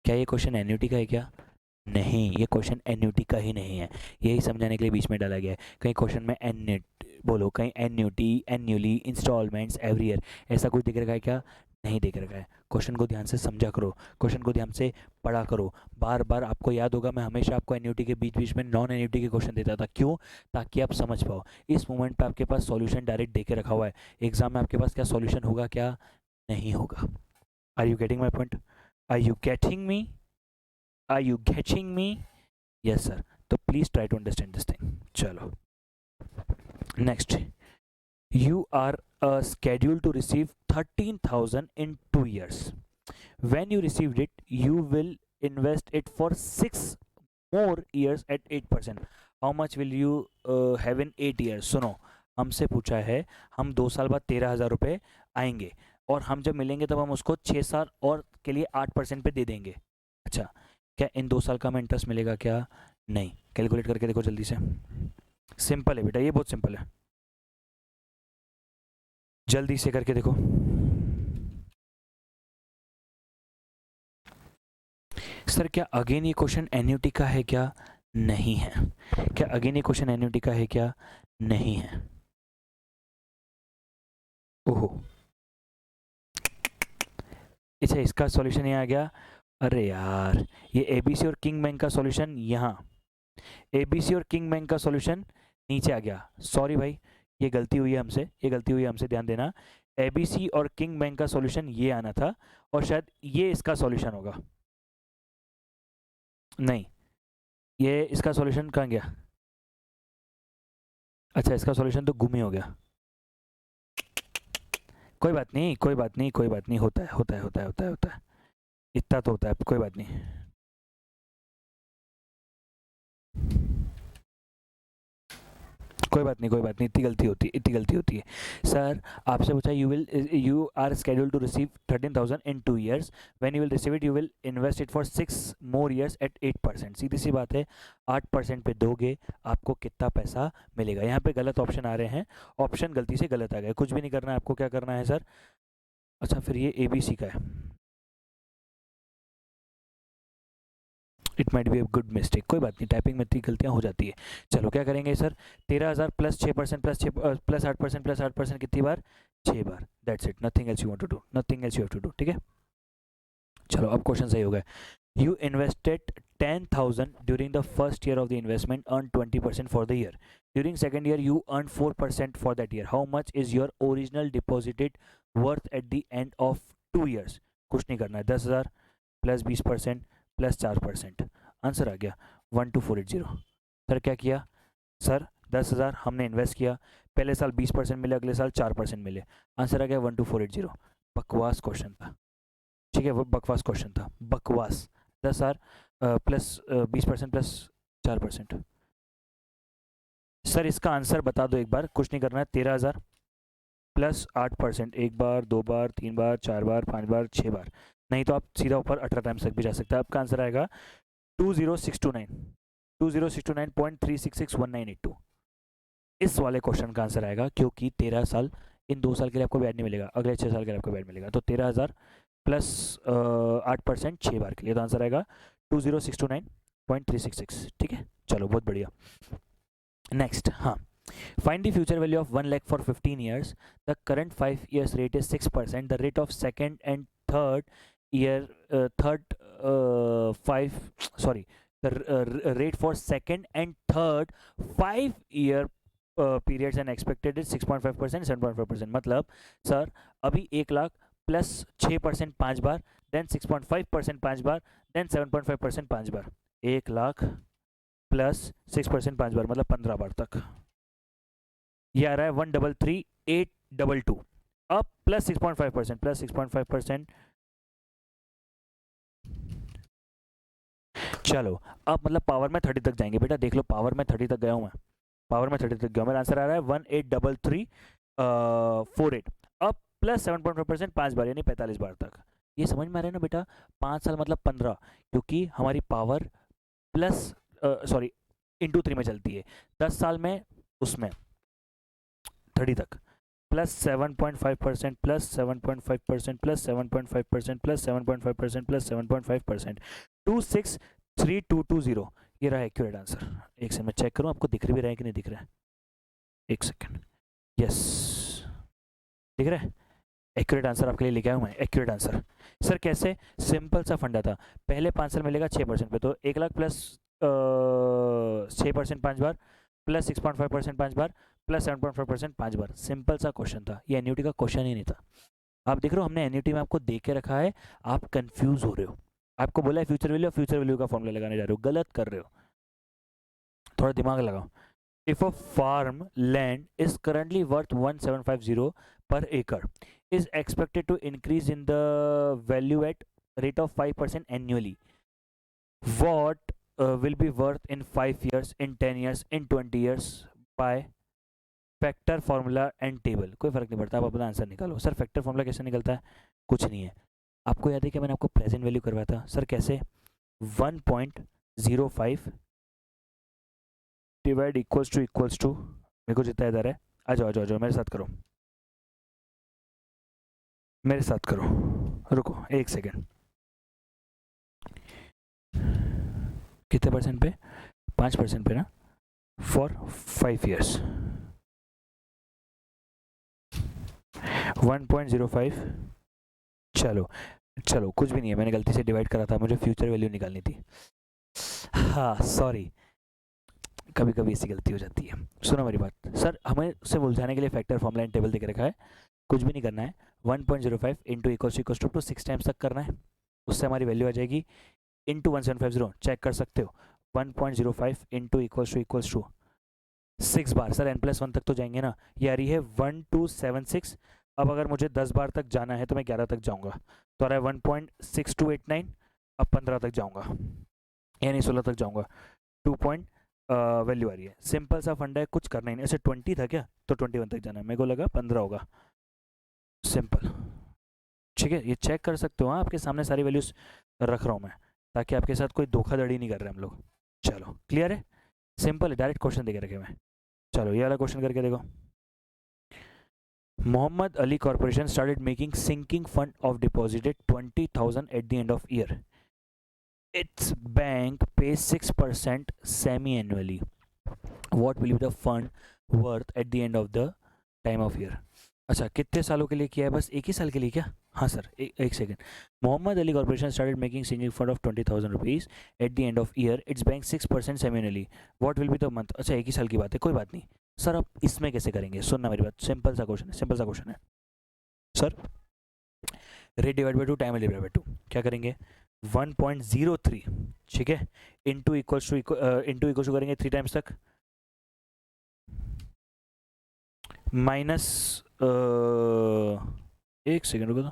S1: क्या ये क्वेश्चन एन्युटी का है क्या? नहीं, ये question annuity का ही नहीं है, यही समझाने के लिए बीच में डाला गया है। कहीं क्वेश्चन में एन्युट बोलो, कहीं annuity, annually, installments, every year, ऐसा कुछ दिख रखा है क्या? नहीं दिख रखा है। क्वेश्चन को ध्यान से समझा करो, क्वेश्चन को ध्यान से पढ़ा करो, बार बार आपको याद होगा मैं हमेशा आपको एन्युटी के बीच बीच में नॉन एन्युटी के क्वेश्चन देता था, क्यों? ताकि आप समझ पाओ। इस मोमेंट पे आपके पास सॉल्यूशन डायरेक्ट दे के रखा हुआ है, एग्जाम में आपके पास क्या सॉल्यूशन होगा क्या नहीं होगा। Are you getting my point? Are you getting me? Are you getting me? Yes sir, तो please try to understand this thing. चलो next, you are scheduled to receive 13,000 in 2 years. When you received it, you will invest it for 6 more years at 8%. How much will you have in 8 years? सुनो, हमसे पूछा है हम 2 साल बाद 13,000 रुपये आएंगे, और हम जब मिलेंगे तब हम उसको 6 साल और के लिए 8% पे दे देंगे। अच्छा, क्या इन 2 साल का हमें इंटरेस्ट मिलेगा क्या? नहीं। कैलकुलेट करके देखो जल्दी से, सिंपल है बेटा, ये बहुत सिंपल है, जल्दी से करके देखो। सर क्या अगेन ये क्वेश्चन एन्युटी का है क्या? नहीं है। क्या अगेन ये क्वेश्चन एन्युटी का है क्या? नहीं है। ओहो, अच्छा इसका सॉल्यूशन यहाँ आ गया। अरे यार, ये एबीसी और किंग बैंक का सॉल्यूशन यहाँ, एबीसी और किंग बैंक का सॉल्यूशन नीचे आ गया। सॉरी भाई, ये गलती हुई है हमसे, ये गलती हुई है हमसे, ध्यान देना। एबीसी और किंग बैंक का सॉल्यूशन ये आना था, और शायद ये इसका सॉल्यूशन होगा। नहीं, ये इसका सॉल्यूशन कहाँ गया? अच्छा इसका सॉल्यूशन तो गुम ही हो गया। कोई बात नहीं, कोई बात नहीं, कोई बात नहीं, होता है, होता है, होता है, होता है, होता है। इतना तो होता है, कोई बात नहीं। कोई बात नहीं, कोई बात नहीं, इतनी गलती होती है, इतनी गलती होती है। सर आपसे पूछा you are scheduled to receive 13,000 in 2 years, when you will receive it you will invest it for 6 more years at 8%। सीधी सी बात है, 8% पे दोगे आपको कितना पैसा मिलेगा। यहाँ पे गलत ऑप्शन आ रहे हैं, ऑप्शन गलती से गलत आ गए, कुछ भी नहीं करना है आपको। क्या करना है सर? अच्छा फिर ये ABC का है, it might be a good mistake, कोई बात नहीं, टाइपिंग में इतनी गलतियाँ हो जाती है। चलो क्या करेंगे सर, 13,000 प्लस 6% प्लस 8% प्लस 8% कितनी बार? 6 बार। That's it, nothing else you want to do, nothing else you have to do, ठीक है। चलो अब क्वेश्चन सही हो गया। You invested 10,000 during the first year of the investment, earn 20% for the year. During second year you earn 4% for that year. How much is your original deposited worth at the end of 2 years? कुछ नहीं करना है, 10,000 plus 20% plus 4%। Answer आ गया 12480। Sir क्या किया? Sir 10,000 हमने invest किया, पहले साल 20% मिले, अगले साल 4% मिले, आंसर आ गया 12480। बकवास क्वेश्चन था, ठीक है, वो बकवास क्वेश्चन था, बकवास। 10,000 प्लस 20% प्लस 4%। सर इसका आंसर बता दो एक बार, कुछ नहीं करना है। 13,000 प्लस 8%, एक बार, 2 बार, 3 बार, 4 बार, 5 बार, 6 बार, नहीं तो आप सीधा ऊपर 18 टाइम्स तक भी जा सकते हैं। आपका आंसर आएगा 20629, 20629.3661982। इस वाले क्वेश्चन का आंसर आएगा, क्योंकि 13 साल, इन 2 साल के लिए आपको ब्याज नहीं मिलेगा, अगले 6 साल के लिए आपको ब्याज मिलेगा। तो 13,000 प्लस 8% 6 बार के लिए, तो आंसर आएगा 20629.366, ठीक है। चलो बहुत बढ़िया। नेक्स्ट, हाँ, find the future value of 1 lakh for 15 years. The current 5 years rate is 6%. The rate of second and third year third 5 sorry the rate for second and third 5 year periods and expected is 6.5%, 7.5%। मतलब sir अभी 1 lakh plus 6% 5 बार, then 6.5% 5 बार, then 7.5% 5 बार। 1 lakh plus 6% 5 बार मतलब 15 बार तक। ये आ रहा है 133,822। अब plus 6.5%, plus 6.5%। चलो अब मतलब पावर में 30 तक जाएंगे बेटा, देख लो पावर में 30 तक गया हूँ मैं, पावर में 30 तक गया। मेरा आंसर आ रहा है 183348। अब प्लस 7.5% 5 बार यानी 45 बार तक। ये समझ में आ रहा है ना बेटा? 5 साल मतलब 15, क्योंकि हमारी पावर प्लस सॉरी इंटू 3 में चलती है। 10 साल में उसमें 30 तक, plus 7.5% plus 7.5% plus 7.5% plus 7.5% plus 7.5%, 263,220। ये रहा एक्यूरेट आंसर। एक सेकंड मैं चेक करूं आपको दिख भी रहा है कि नहीं दिख रहा है। एक सेकंड, यस दिख रहा है। एक्यूरेट आंसर आपके लिए लेके आया हूं मैं, एक्यूरेट आंसर। सर कैसे? सिंपल सा फंडा था, पहले 5 साल मिलेगा 6% पे, तो 1 लाख प्लस 6% 5 बार, प्लस 6.5% 5 बार, प्लस 7.5% 5 बार। सिंपल सा क्वेश्चन था, ये एन्यूटी का क्वेश्चन ही नहीं था। आप देख रहे हो हमने एन्यूटी में आपको दे के रखा है, आप कंफ्यूज हो रहे हो। आपको बोला है फ्यूचर वैल्यू का फॉर्मूला लगाने जा रहे हो, गलत कर रहे हो, थोड़ा दिमाग लगाओ। If a farm land is currently worth 1750 per acre, is expected to increase in the value at rate of 5% annually, what will be worth in 5 years, in 10 years, in 20 years by factor formula and table? कोई फर्क नहीं पड़ता, आप अपना answer निकालो। Sir factor formula कैसे निकलता है? कुछ नहीं है, आपको याद है कि मैंने आपको प्रेजेंट वैल्यू करवाया था। सर कैसे? 1.05 डिवाइड इक्वल्स टू मेरे को जितना इधर है, आ जाओ आ जाओ आ जाओ मेरे साथ करो, मेरे साथ करो, रुको एक सेकेंड। कितने परसेंट पे? 5% पे ना, फॉर 5 years 1.05। चलो चलो कुछ भी नहीं है, मैंने गलती से डिवाइड करा था, मुझे फ्यूचर वैल्यू निकालनी थी। हाँ सॉरी, कभी कभी ऐसी गलती हो जाती है। सुनो मेरी बात, सर हमें उसे उलझाने के लिए फैक्टर फॉर्मूला एंड टेबल देके रखा है, कुछ भी नहीं करना है। 1.05 इंटू इक्वल्स टू 6 टाइम्स तक करना है, उससे हमारी वैल्यू आ जाएगी इंटू 1750। चेक कर सकते हो, 1.05 इंटू इक्वल्स टू 6 बार। सर n+1 तक तो जाएंगे ना, ये आ रही है 1276 अब अगर मुझे 10 बार तक जाना है तो मैं 11 तक जाऊंगा, तो आ रहा है 1.6289, अब 15 तक जाऊंगा यानी 16 तक जाऊंगा, 2 पॉइंट वैल्यू आ रही है। सिंपल सा फंडा है, कुछ करना ही नहीं। ऐसे 20 था क्या, तो 21 तक जाना है, मेरे को लगा 15 होगा, सिंपल। ठीक है, ये चेक कर सकते हो, हाँ आपके सामने सारी वैल्यूज रख रहा हूँ मैं, ताकि आपके साथ कोई धोखाधड़ी नहीं कर रहे हम लोग। चलो क्लियर है, सिंपल है, डायरेक्ट क्वेश्चन देके रखे मैं। चलो ये वाला क्वेश्चन करके देखो। Muhammad Ali Corporation started making sinking fund of deposited 20,000 at the end of year. Its bank pays 6% semi-annually. What will be the fund worth at the end of the time of year? अच्छा, कितने सालों के लिए किया है, बस एक ही साल के लिए क्या? हाँ सर, एक second. Mohammad Ali corporation started making singing fund of 20,000 rupees at the end of year, it's bank 6% semiannually, what will be the month. अच्छा, एक ही साल की बात है, कोई बात नहीं सर। अब इसमें कैसे करेंगे, सुनना मेरी बात, सिंपल सा क्वेश्चन है, सिंपल सा क्वेश्चन है sir. Rate divide by 2, time divide by 2, क्या करेंगे 1.03, ठीक है, इंटू इक्वल्स टू करेंगे 3 टाइम्स तक, माइनस एक सेकेंड रुको तो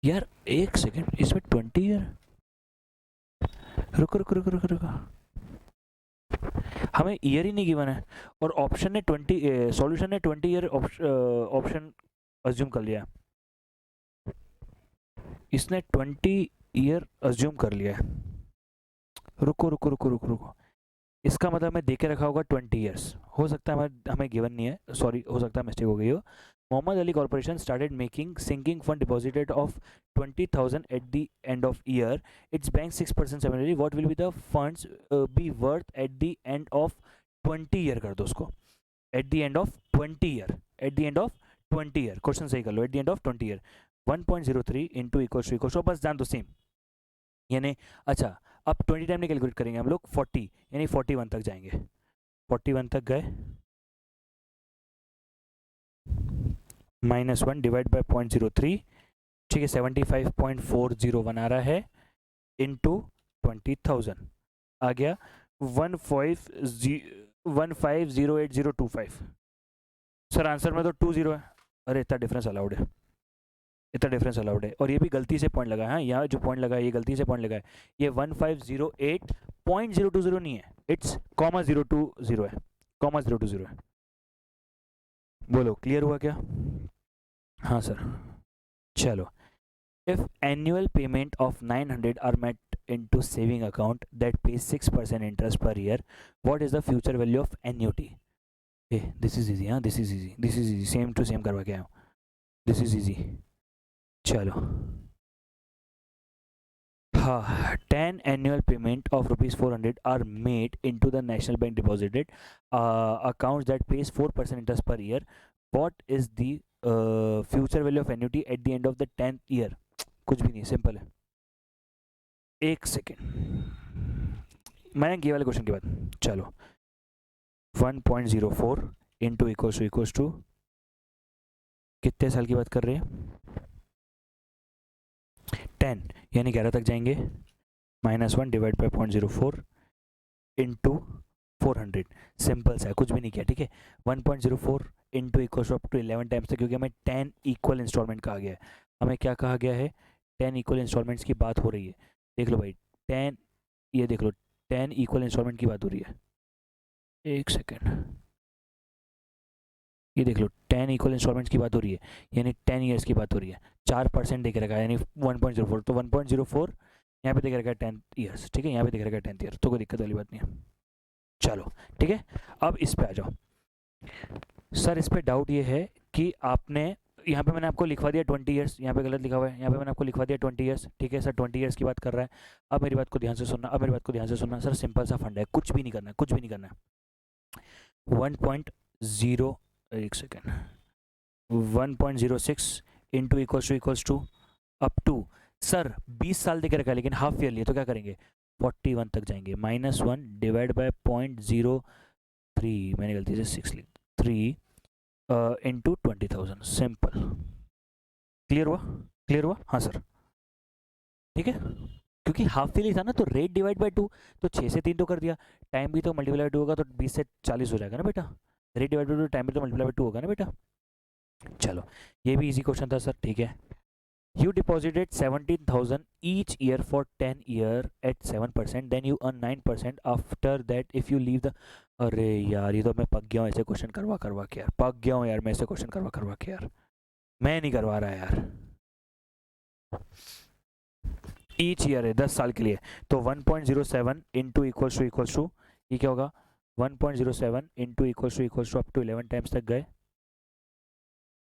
S1: यार, एक सेकेंड, इसमें 20 ईयर, रुको रुको रुको रुको रुको, हमें ईयर ही नहीं गिवन है, और ऑप्शन ने 20, सॉल्यूशन ने 20 ईयर ऑप्शन अज्यूम कर लिया, इसने 20 ईयर अज्यूम कर लिया है। रुको रुको रुको रुको रुको, इसका मतलब मैं देके रखा होगा 20 ईयर्स, हो सकता है हमें गिवन नहीं है, सॉरी, हो सकता है मिस्टेक हो गई हो। Muhammad Ali Corporation started making sinking fund deposited of 20,000 at the end of year. Its bank 6% similarly. What will be the funds be worth at the end of 20 year? कर दो उसको at the end of 20 year. At the end of 20 year. Question सही कर लो. At the end of 20 year. 1.03 into equals to बस जान दो same, यानी अच्छा अब 20 टाइम में कैलकुलेट करेंगे हम लोग 40, यानी 41 तक जाएंगे, 41 तक गए, -1 डिवाइड बाई 0.03, ठीक है, 75.401 आ रहा है, इंटू 20,000 आ गया 1508025। सर आंसर में तो 20 है, अरे इतना डिफरेंस अलाउड है, इतना डिफरेंस अलाउड है, और ये भी गलती से पॉइंट लगा है, हाँ यहाँ जो पॉइंट लगा है ये गलती से पॉइंट लगा है, ये 1508.020 नहीं है, इट्स ,020 है, ,020 है। बोलो क्लियर हुआ क्या? हाँ सर। चलो, if annual payment of 900 are met into saving account that pays 6% interest per year, what is the future value of annuity? Hey, this is easy, हाँ, this is easy, same to same करवा के आया हूँ, this is easy। चलो हाँ, 10 annual payment of ₹400 are made into the National Bank deposited accounts that pays 4% interest per year. What is the future value of annuity at the end of the 10th year? कुछ भी नहीं, simple है। एक second, मैं ये वाले question के बाद, चलो 1.04 इंटू इक्वल्स टू कितने साल की बात कर रहे हैं, 10, यानी 11 तक जाएंगे, -1 डिवाइड बाई 0.04 इंटू 400, सिंपल सा है, कुछ भी नहीं किया, ठीक है। 1.04 into equals up to 11 times तक, क्योंकि हमें 10 इक्वल इंस्टॉलमेंट कहा गया है, हमें क्या कहा गया है, 10 इक्वल इंस्टॉलमेंट्स की बात हो रही है, देख लो भाई 10, ये देख लो 10 इक्वल इंस्टॉलमेंट की बात हो रही है, एक सेकेंड, ये देख लो 10 इक्वल इंस्टॉलमेंट्स की बात हो रही है, यानी 10 ईयर्स की बात हो रही है, 4% देके रखा है, यानी 1.04, तो 1.04 यहाँ पे देके रखा है 10 ईयर्स, ठीक है, यहाँ पे देके रखा है 10th ईयर, तो कोई दिक्कत वाली बात नहीं है। चलो ठीक है, अब इस पे आ जाओ। सर इस पे डाउट ये है कि आपने यहाँ पे मैंने आपको लिखवा दिया 20 ईयर्स, यहाँ पे गलत लिखा हुआ है, यहाँ पे मैंने आपको लिखवा दिया 20 ईयर्स, ठीक है सर 20 ईयर्स की बात कर रहा है। अब मेरी बात को ध्यान से सुनना, अब मेरी बात को ध्यान से सुनना, सर सिंपल सा फंड है, कुछ भी नहीं करना है, कुछ भी नहीं करना है। 1.0, एक second, 1.06 into equals to up to, sir 20 साल देकर रखा है लेकिन हाफ ईयरली है, तो क्या करेंगे 41 तक जाएंगे, -1 डिवाइड बाय 0.03, मैंने गलती से 6 लिख 3 इंटू 20,000, सिंपल। क्लियर हुआ, क्लियर हुआ? हाँ सर, ठीक है, क्योंकि हाफ ईयरली था ना, तो रेट डिवाइड बाय 2, तो 6 से 3 तो कर दिया, टाइम भी तो मल्टीप्लाई बाय 2 होगा, तो 20 से 40 हो जाएगा ना बेटा, रेट डिवाइड बाय 2 टाइम भी तो मल्टीप्लाई बाय 2 होगा ना बेटा, चलो ये भी इजी क्वेश्चन था सर, ठीक है। You deposited 17,000 each year for 10 year at 7%, then you earn 9% after that if you leave the। अरे यार ये तो मैं पक गया हूँ ऐसे क्वेश्चन करवा करवा के यार, पक गया हूँ यार मैं ऐसे क्वेश्चन करवा करवा के यार, मैं नहीं करवा रहा यार। ईच ईयर है 10 साल के लिए, तो 1.07 इंटू इक्वल्स टू ये क्या होगा, 1.07 into equals to up to 11 times तक गए,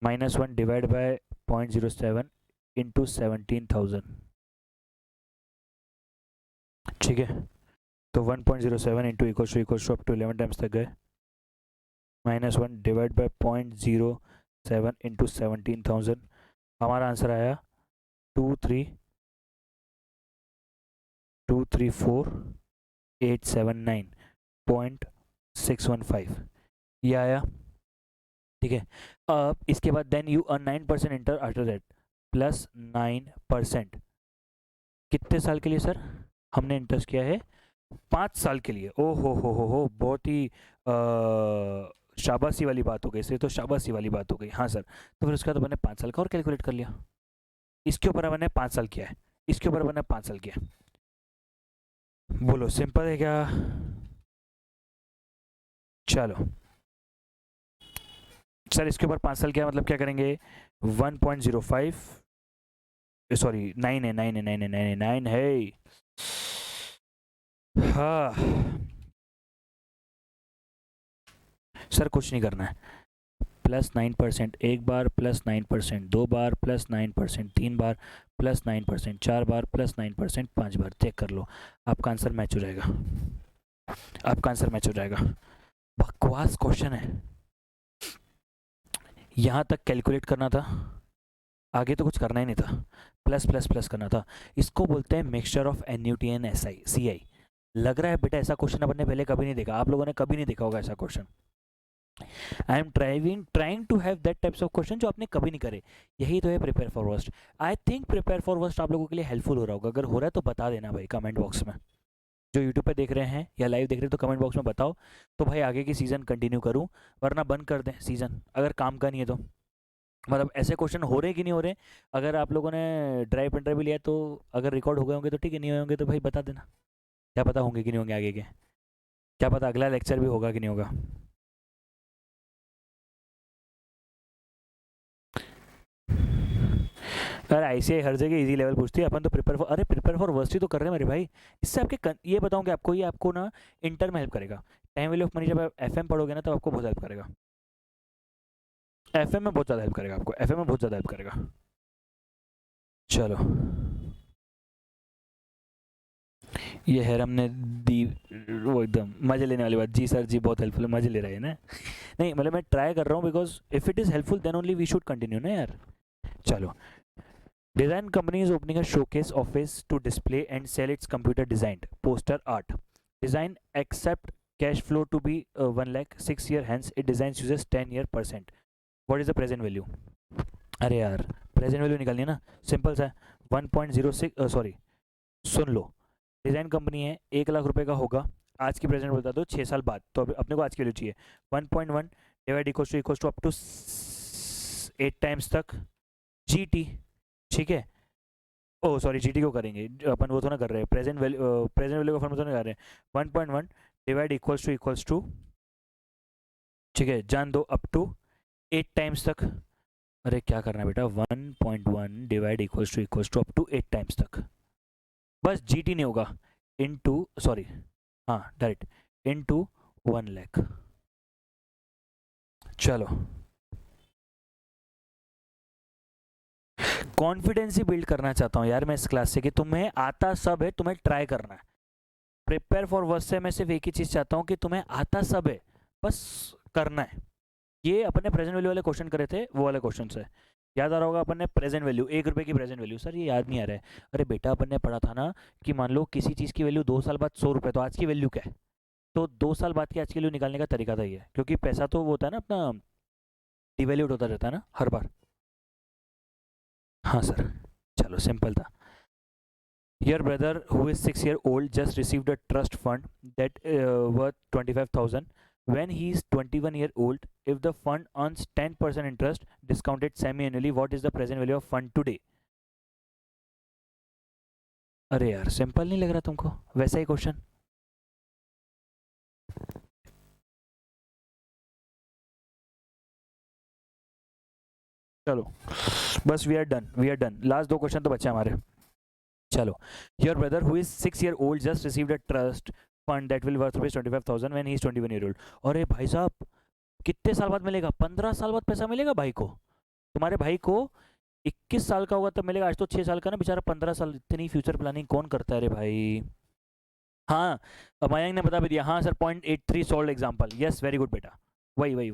S1: -1 डिवाइड बाय 0.07 इंटू 17,000, ठीक है। तो 1.07 into equals to up to 11 times तक गए, -1 डिवाइड बाय 0.07 इंटू 17,000, हमारा आंसर आया 234,879.615, ये आया, ठीक है। अब इसके बाद then you earn 9% inter after that, plus 9% कितने साल के लिए सर, हमने इंटरेस्ट किया है 5 साल के लिए। ओ हो, बहुत ही शाबाशी वाली बात हो गई, इसे तो शाबाशी वाली बात हो गई, हाँ सर। तो फिर उसके बाद मैंने 5 साल का और कैलकुलेट कर लिया, इसके ऊपर मैंने 5 साल किया है, इसके ऊपर मैंने 5 साल किया है, बोलो सिंपल है क्या। चलो सर इसके ऊपर 5 साल किया मतलब क्या करेंगे, 1.05, सॉरी 9 है, हाँ सर कुछ नहीं करना है, +9% एक बार, +9% दो बार, +9% तीन बार, +9% चार बार, +9% 5 बार, चेक कर लो, आपका आंसर मैच हो जाएगा, आपका आंसर मैच हो जाएगा। बकवास क्वेश्चन है, यहाँ तक कैलकुलेट करना था, आगे तो कुछ करना ही नहीं था, प्लस प्लस प्लस करना था। इसको बोलते हैं mixture of NUT and SI CI. लग रहा है बेटा ऐसा क्वेश्चन अपन ने पहले कभी नहीं देखा, आप लोगों ने कभी नहीं देखा होगा ऐसा question. I am trying to have that types of question जो आपने कभी नहीं करे, यही तो है prepare for worst. I think prepare for worst आप लोगों के लिए हेल्पफुल हो रहा होगा, अगर हो रहा है तो बता देना भाई कमेंट बॉक्स में, जो यूट्यूब पे देख रहे हैं या लाइव देख रहे हैं तो कमेंट बॉक्स में बताओ, तो भाई आगे की सीज़न कंटिन्यू करूँ, वरना बंद कर दें सीज़न अगर काम का नहीं है तो। मतलब ऐसे क्वेश्चन हो रहे कि नहीं हो रहे, अगर आप लोगों ने ड्राइव पेन ड्राइव भी लिया है तो अगर रिकॉर्ड हो गए होंगे तो ठीक है, नहीं होंगे तो भाई बता देना, क्या पता होंगे कि नहीं होंगे आगे के, क्या पता अगला लेक्चर भी होगा कि नहीं होगा। अरे ऐसे हर जगह इजी लेवल पूछती है, अपन तो प्रिपेयर फॉर, अरे प्रिपेयर फॉर वर्स्ट ही तो कर रहे हैं मेरे भाई। इससे आपके ये बताऊँ कि आपको, ये आपको ना इंटर में हेल्प करेगा, टाइम वैल्यू ऑफ मनी जब आप एफएम पढ़ोगे ना तो आपको बहुत हेल्प करेगा, एफएम में बहुत ज़्यादा हेल्प करेगा आपको, एफएम में बहुत ज़्यादा हेल्प करेगा। चलो ये है हमने दी, वो एकदम मजे लेने वाली बात, जी सर जी बहुत हेल्पफुल है, मजे ले रहे हैं ना, नहीं मतलब मैं ट्राई कर रहा हूँ because if it is helpful then only we should continue ना यार। चलो, design company is opening a showcase office to display and sell its computer designed poster art. Design accept cash flow to be 1 lakh 6 year, hence it designs uses 10 year %. What is the present value? अरे यार present value निकालनी है ना, simple सा है, 1.06 sorry सुन लो, design company है, 1 लाख रुपए का होगा, आज की प्रेजेंट बता दो 6 साल बाद, तो अभी अपने को आज की वैल्यू चाहिए, 1.1 divide equals to up to 8 times तक जी टी, ठीक है। ओ सॉरी जीटी को करेंगे अपन, वो तो ना कर रहे हैं प्रेजेंट वैल्यू का फॉर्मूला तो नहीं कर रहे हैं, 1.1 डिवाइड इक्वल्स टू, ठीक है, जान दो अप टू 8 टाइम्स तक, अरे क्या करना है बेटा, 1.1 divide equals to up to 8 times तक, बस जीटी नहीं होगा, इनटू सॉरी, हाँ डायरेक्ट इनटू 1 लाख। चलो कॉन्फिडेंस ही बिल्ड करना चाहता हूँ यार मैं इस क्लास से कि तुम्हें आता सब है, तुम्हें ट्राई करना है। प्रिपेयर फॉर वर्स्ट से मैं सिर्फ एक ही चीज़ चाहता हूँ कि तुम्हें आता सब है, बस करना है। ये अपन ने प्रेजेंट वैल्यू वाले क्वेश्चन करे थे, वो वाले क्वेश्चन से याद आ रहा होगा, अपन ने प्रेजेंट वैल्यू 1 रुपये की प्रेजेंट वैल्यू, सर ये याद नहीं आ रहा है, अरे बेटा अपन ने पढ़ा था ना कि मान लो किसी चीज़ की वैल्यू 2 साल बाद 100 रुपये, तो आज की वैल्यू क्या है, तो 2 साल बाद की आज की वैल्यू निकालने का तरीका था ये, क्योंकि पैसा तो वो होता है ना अपना, डिवैल्यूड होता रहता है ना हर बार। हाँ सर, चलो सिंपल था। Your brother, who is 6 years old, just received a trust fund that worth 25,000. when he is 21 year old, if the fund earns 10% interest discounted semi-annually, what is the present value of fund today? अरे यार simple नहीं लग रहा तुमको? वैसा ही question. चलो बस we are done. Last 2 question तो बचे हमारे. चलो. Your brother who is 6 year old just received a trust fund that will worth ₹25,000 when he is 21 year old. अरे भाई साहब कितने साल बाद मिलेगा? 15 साल बाद पैसा मिलेगा भाई को. तुम्हारे भाई को 21 साल का होगा तब मिलेगा. आज तो 6 साल का ना बेचारा. 15 साल. इतनी फ्यूचर प्लानिंग कौन करता है रे भाई? हाँ मयंक ने बता भी दिया. हाँ sir 0.83 solve example. Yes very good बेटा. वही.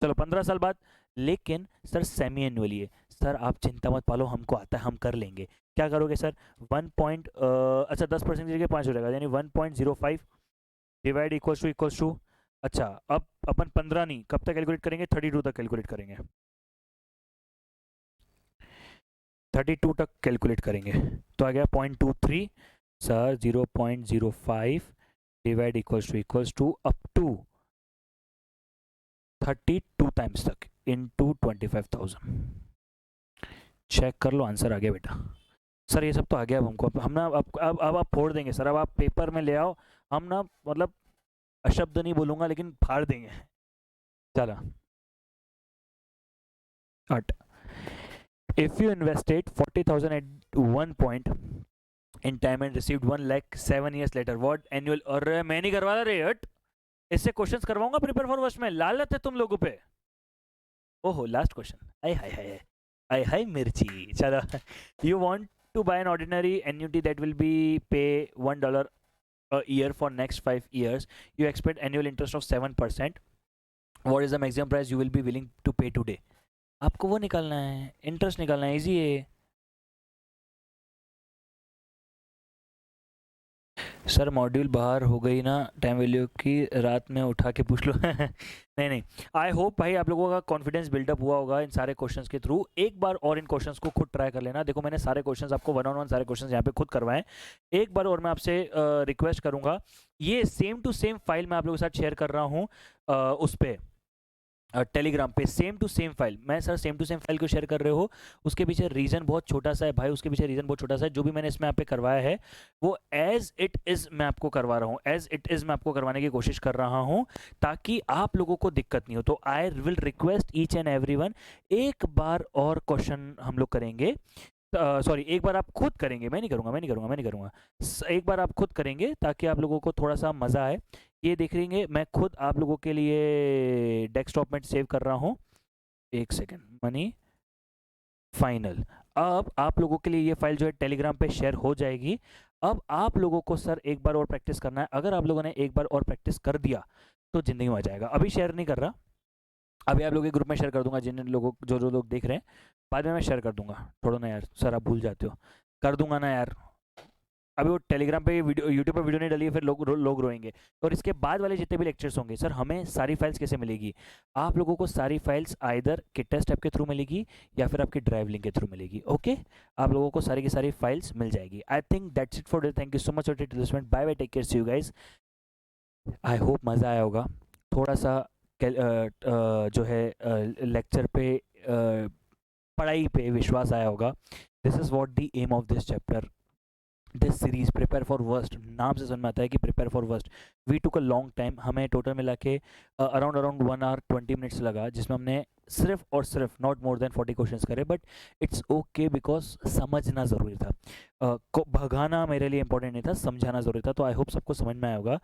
S1: चलो 15 साल बाद. लेकिन सर सेमी एनुअली है. सर आप चिंता मत पालो, हमको आता है, हम कर लेंगे. क्या करोगे सर? 10% की 5 हो जाएगा यानी 1.05 डिवाइड इक्वल्स टू. अच्छा अब अपन 15 नहीं, कब तक कैलकुलेट करेंगे? 32 तक कैलकुलेट करेंगे. 32 तक कैलकुलेट करेंगे तो आ गया 0.23 sir. 0.05 divide equals to up to 32 times तक इनटू 25,000. चेक कर लो आंसर आ गया बेटा. सर ये सब तो आ गया. अब हमको हम ना अब आप फोड़ देंगे सर. अब आप पेपर में ले आओ. हम ना मतलब अशब्द नहीं बोलूंगा लेकिन फाड़ देंगे. चला 8. If you invested 40,000 at one point in time and received 1 lakh 7 years later, what annual? और मैं नहीं करवा रहा रे हट. इससे क्वेश्चंस करवाऊंगा प्रिपेयर फॉर वर्स्ट में. लालत है तुम लोगों पे. ओहो लास्ट क्वेश्चन. आई हाय मिर्ची. चलो. You want to buy an ordinary annuity that will be pay $1 a year for next 5 years. You expect annual interest of 7%. What is the maximum price you will be willing to pay today? आपको वो निकालना है, interest निकालना है. Easy है. Sir module बाहर हो गई ना टाइम वैल्यू की, रात में उठा के पूछ लो. नहीं. आई होप भाई आप लोगों का कॉन्फिडेंस बिल्डअप हुआ होगा इन सारे क्वेश्चंस के थ्रू. एक बार और इन क्वेश्चंस को खुद ट्राई कर लेना. देखो मैंने सारे क्वेश्चंस आपको 1-on-1 सारे क्वेश्चंस यहाँ पे खुद करवाएं. एक बार और मैं आपसे रिक्वेस्ट करूँगा, ये सेम टू सेम फाइल मैं आप लोगों के साथ शेयर कर रहा हूँ उस पर टेलीग्राम पे. Same to same file. मैं sir same to same file को शेयर कर रहे हो, उसके पीछे रीज़न बहुत छोटा सा है भाई. उसके पीछे रीज़न बहुत छोटा सा है. जो भी मैंने इसमें यहाँ पे करवाया है वो एज इट इज़ मैं आपको करवा रहा हूँ. एज इट इज़ मैं आपको करवाने की कोशिश कर रहा हूँ ताकि आप लोगों को दिक्कत नहीं हो. तो I will request each and everyone, एक बार और क्वेश्चन हम लोग करेंगे. सॉरी एक बार आप खुद करेंगे. मैं नहीं करूँगा. एक बार आप खुद करेंगे ताकि आप लोगों को थोड़ा सा मज़ा आए. ये देख लेंगे. मैं खुद आप लोगों के लिए डेस्कटॉप में सेव कर रहा हूँ. एक सेकेंड. Money final. अब आप लोगों के लिए ये फाइल जो है टेलीग्राम पे शेयर हो जाएगी. अब आप लोगों को सर एक बार और प्रैक्टिस करना है. अगर आप लोगों ने एक बार और प्रैक्टिस कर दिया तो ज़िंदगी में आ जाएगा. अभी शेयर नहीं कर रहा, अभी आप लोगों के ग्रुप में शेयर कर दूंगा. जिन लोगों जो लोग देख रहे हैं, बाद में मैं शेयर कर दूंगा. छोड़ो ना यार सर, आप भूल जाते हो. कर दूंगा ना यार. अभी वो टेलीग्राम पे वीडियो, यूट्यूब पे वीडियो नहीं डली है, फिर लोग रोएंगे. और इसके बाद वाले जितने भी लेक्चर्स होंगे सर, हमें सारी फाइल्स कैसे मिलेगी? आप लोगों को सारी फाइल्स आइदर किटेस्ट ऐप के थ्रू मिलेगी या फिर आपके ड्राइव लिंक के थ्रू मिलेगी. ओके आप लोगों को सारी की सारी फाइल्स मिल जाएगी. I think that's it for today. Thank you so much for investment. Bye bye, take care, see you guys. I hope मज़ा आया होगा. थोड़ा सा जो है लेक्चर पे पढ़ाई पे विश्वास आया होगा. This is what the aim of this chapter, this series prepare for worst. नाम से समझ में आता है कि prepare for worst. We took a long time. हमें टोटल मिला के अराउंड 1 hour 20 minutes लगा, जिसमें हमने सिर्फ और सिर्फ नॉट मोर देन 40 क्वेश्चंस करे. बट इट्स ओके बिकॉज समझना ज़रूरी था. भगाना मेरे लिए इंपॉर्टेंट नहीं था, समझाना ज़रूरी था. तो आई होप सबको समझ में आया होगा.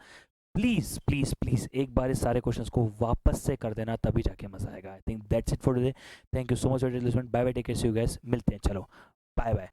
S1: प्लीज़ प्लीज़ प्लीज़ एक बार इस सारे क्वेश्चंस को वापस से कर देना, तभी जाके मज़ा आएगा. I think that's it for today. Thank you so much for listening. Bye bye, take care, see you guys. मिलते हैं. चलो बाय बाय.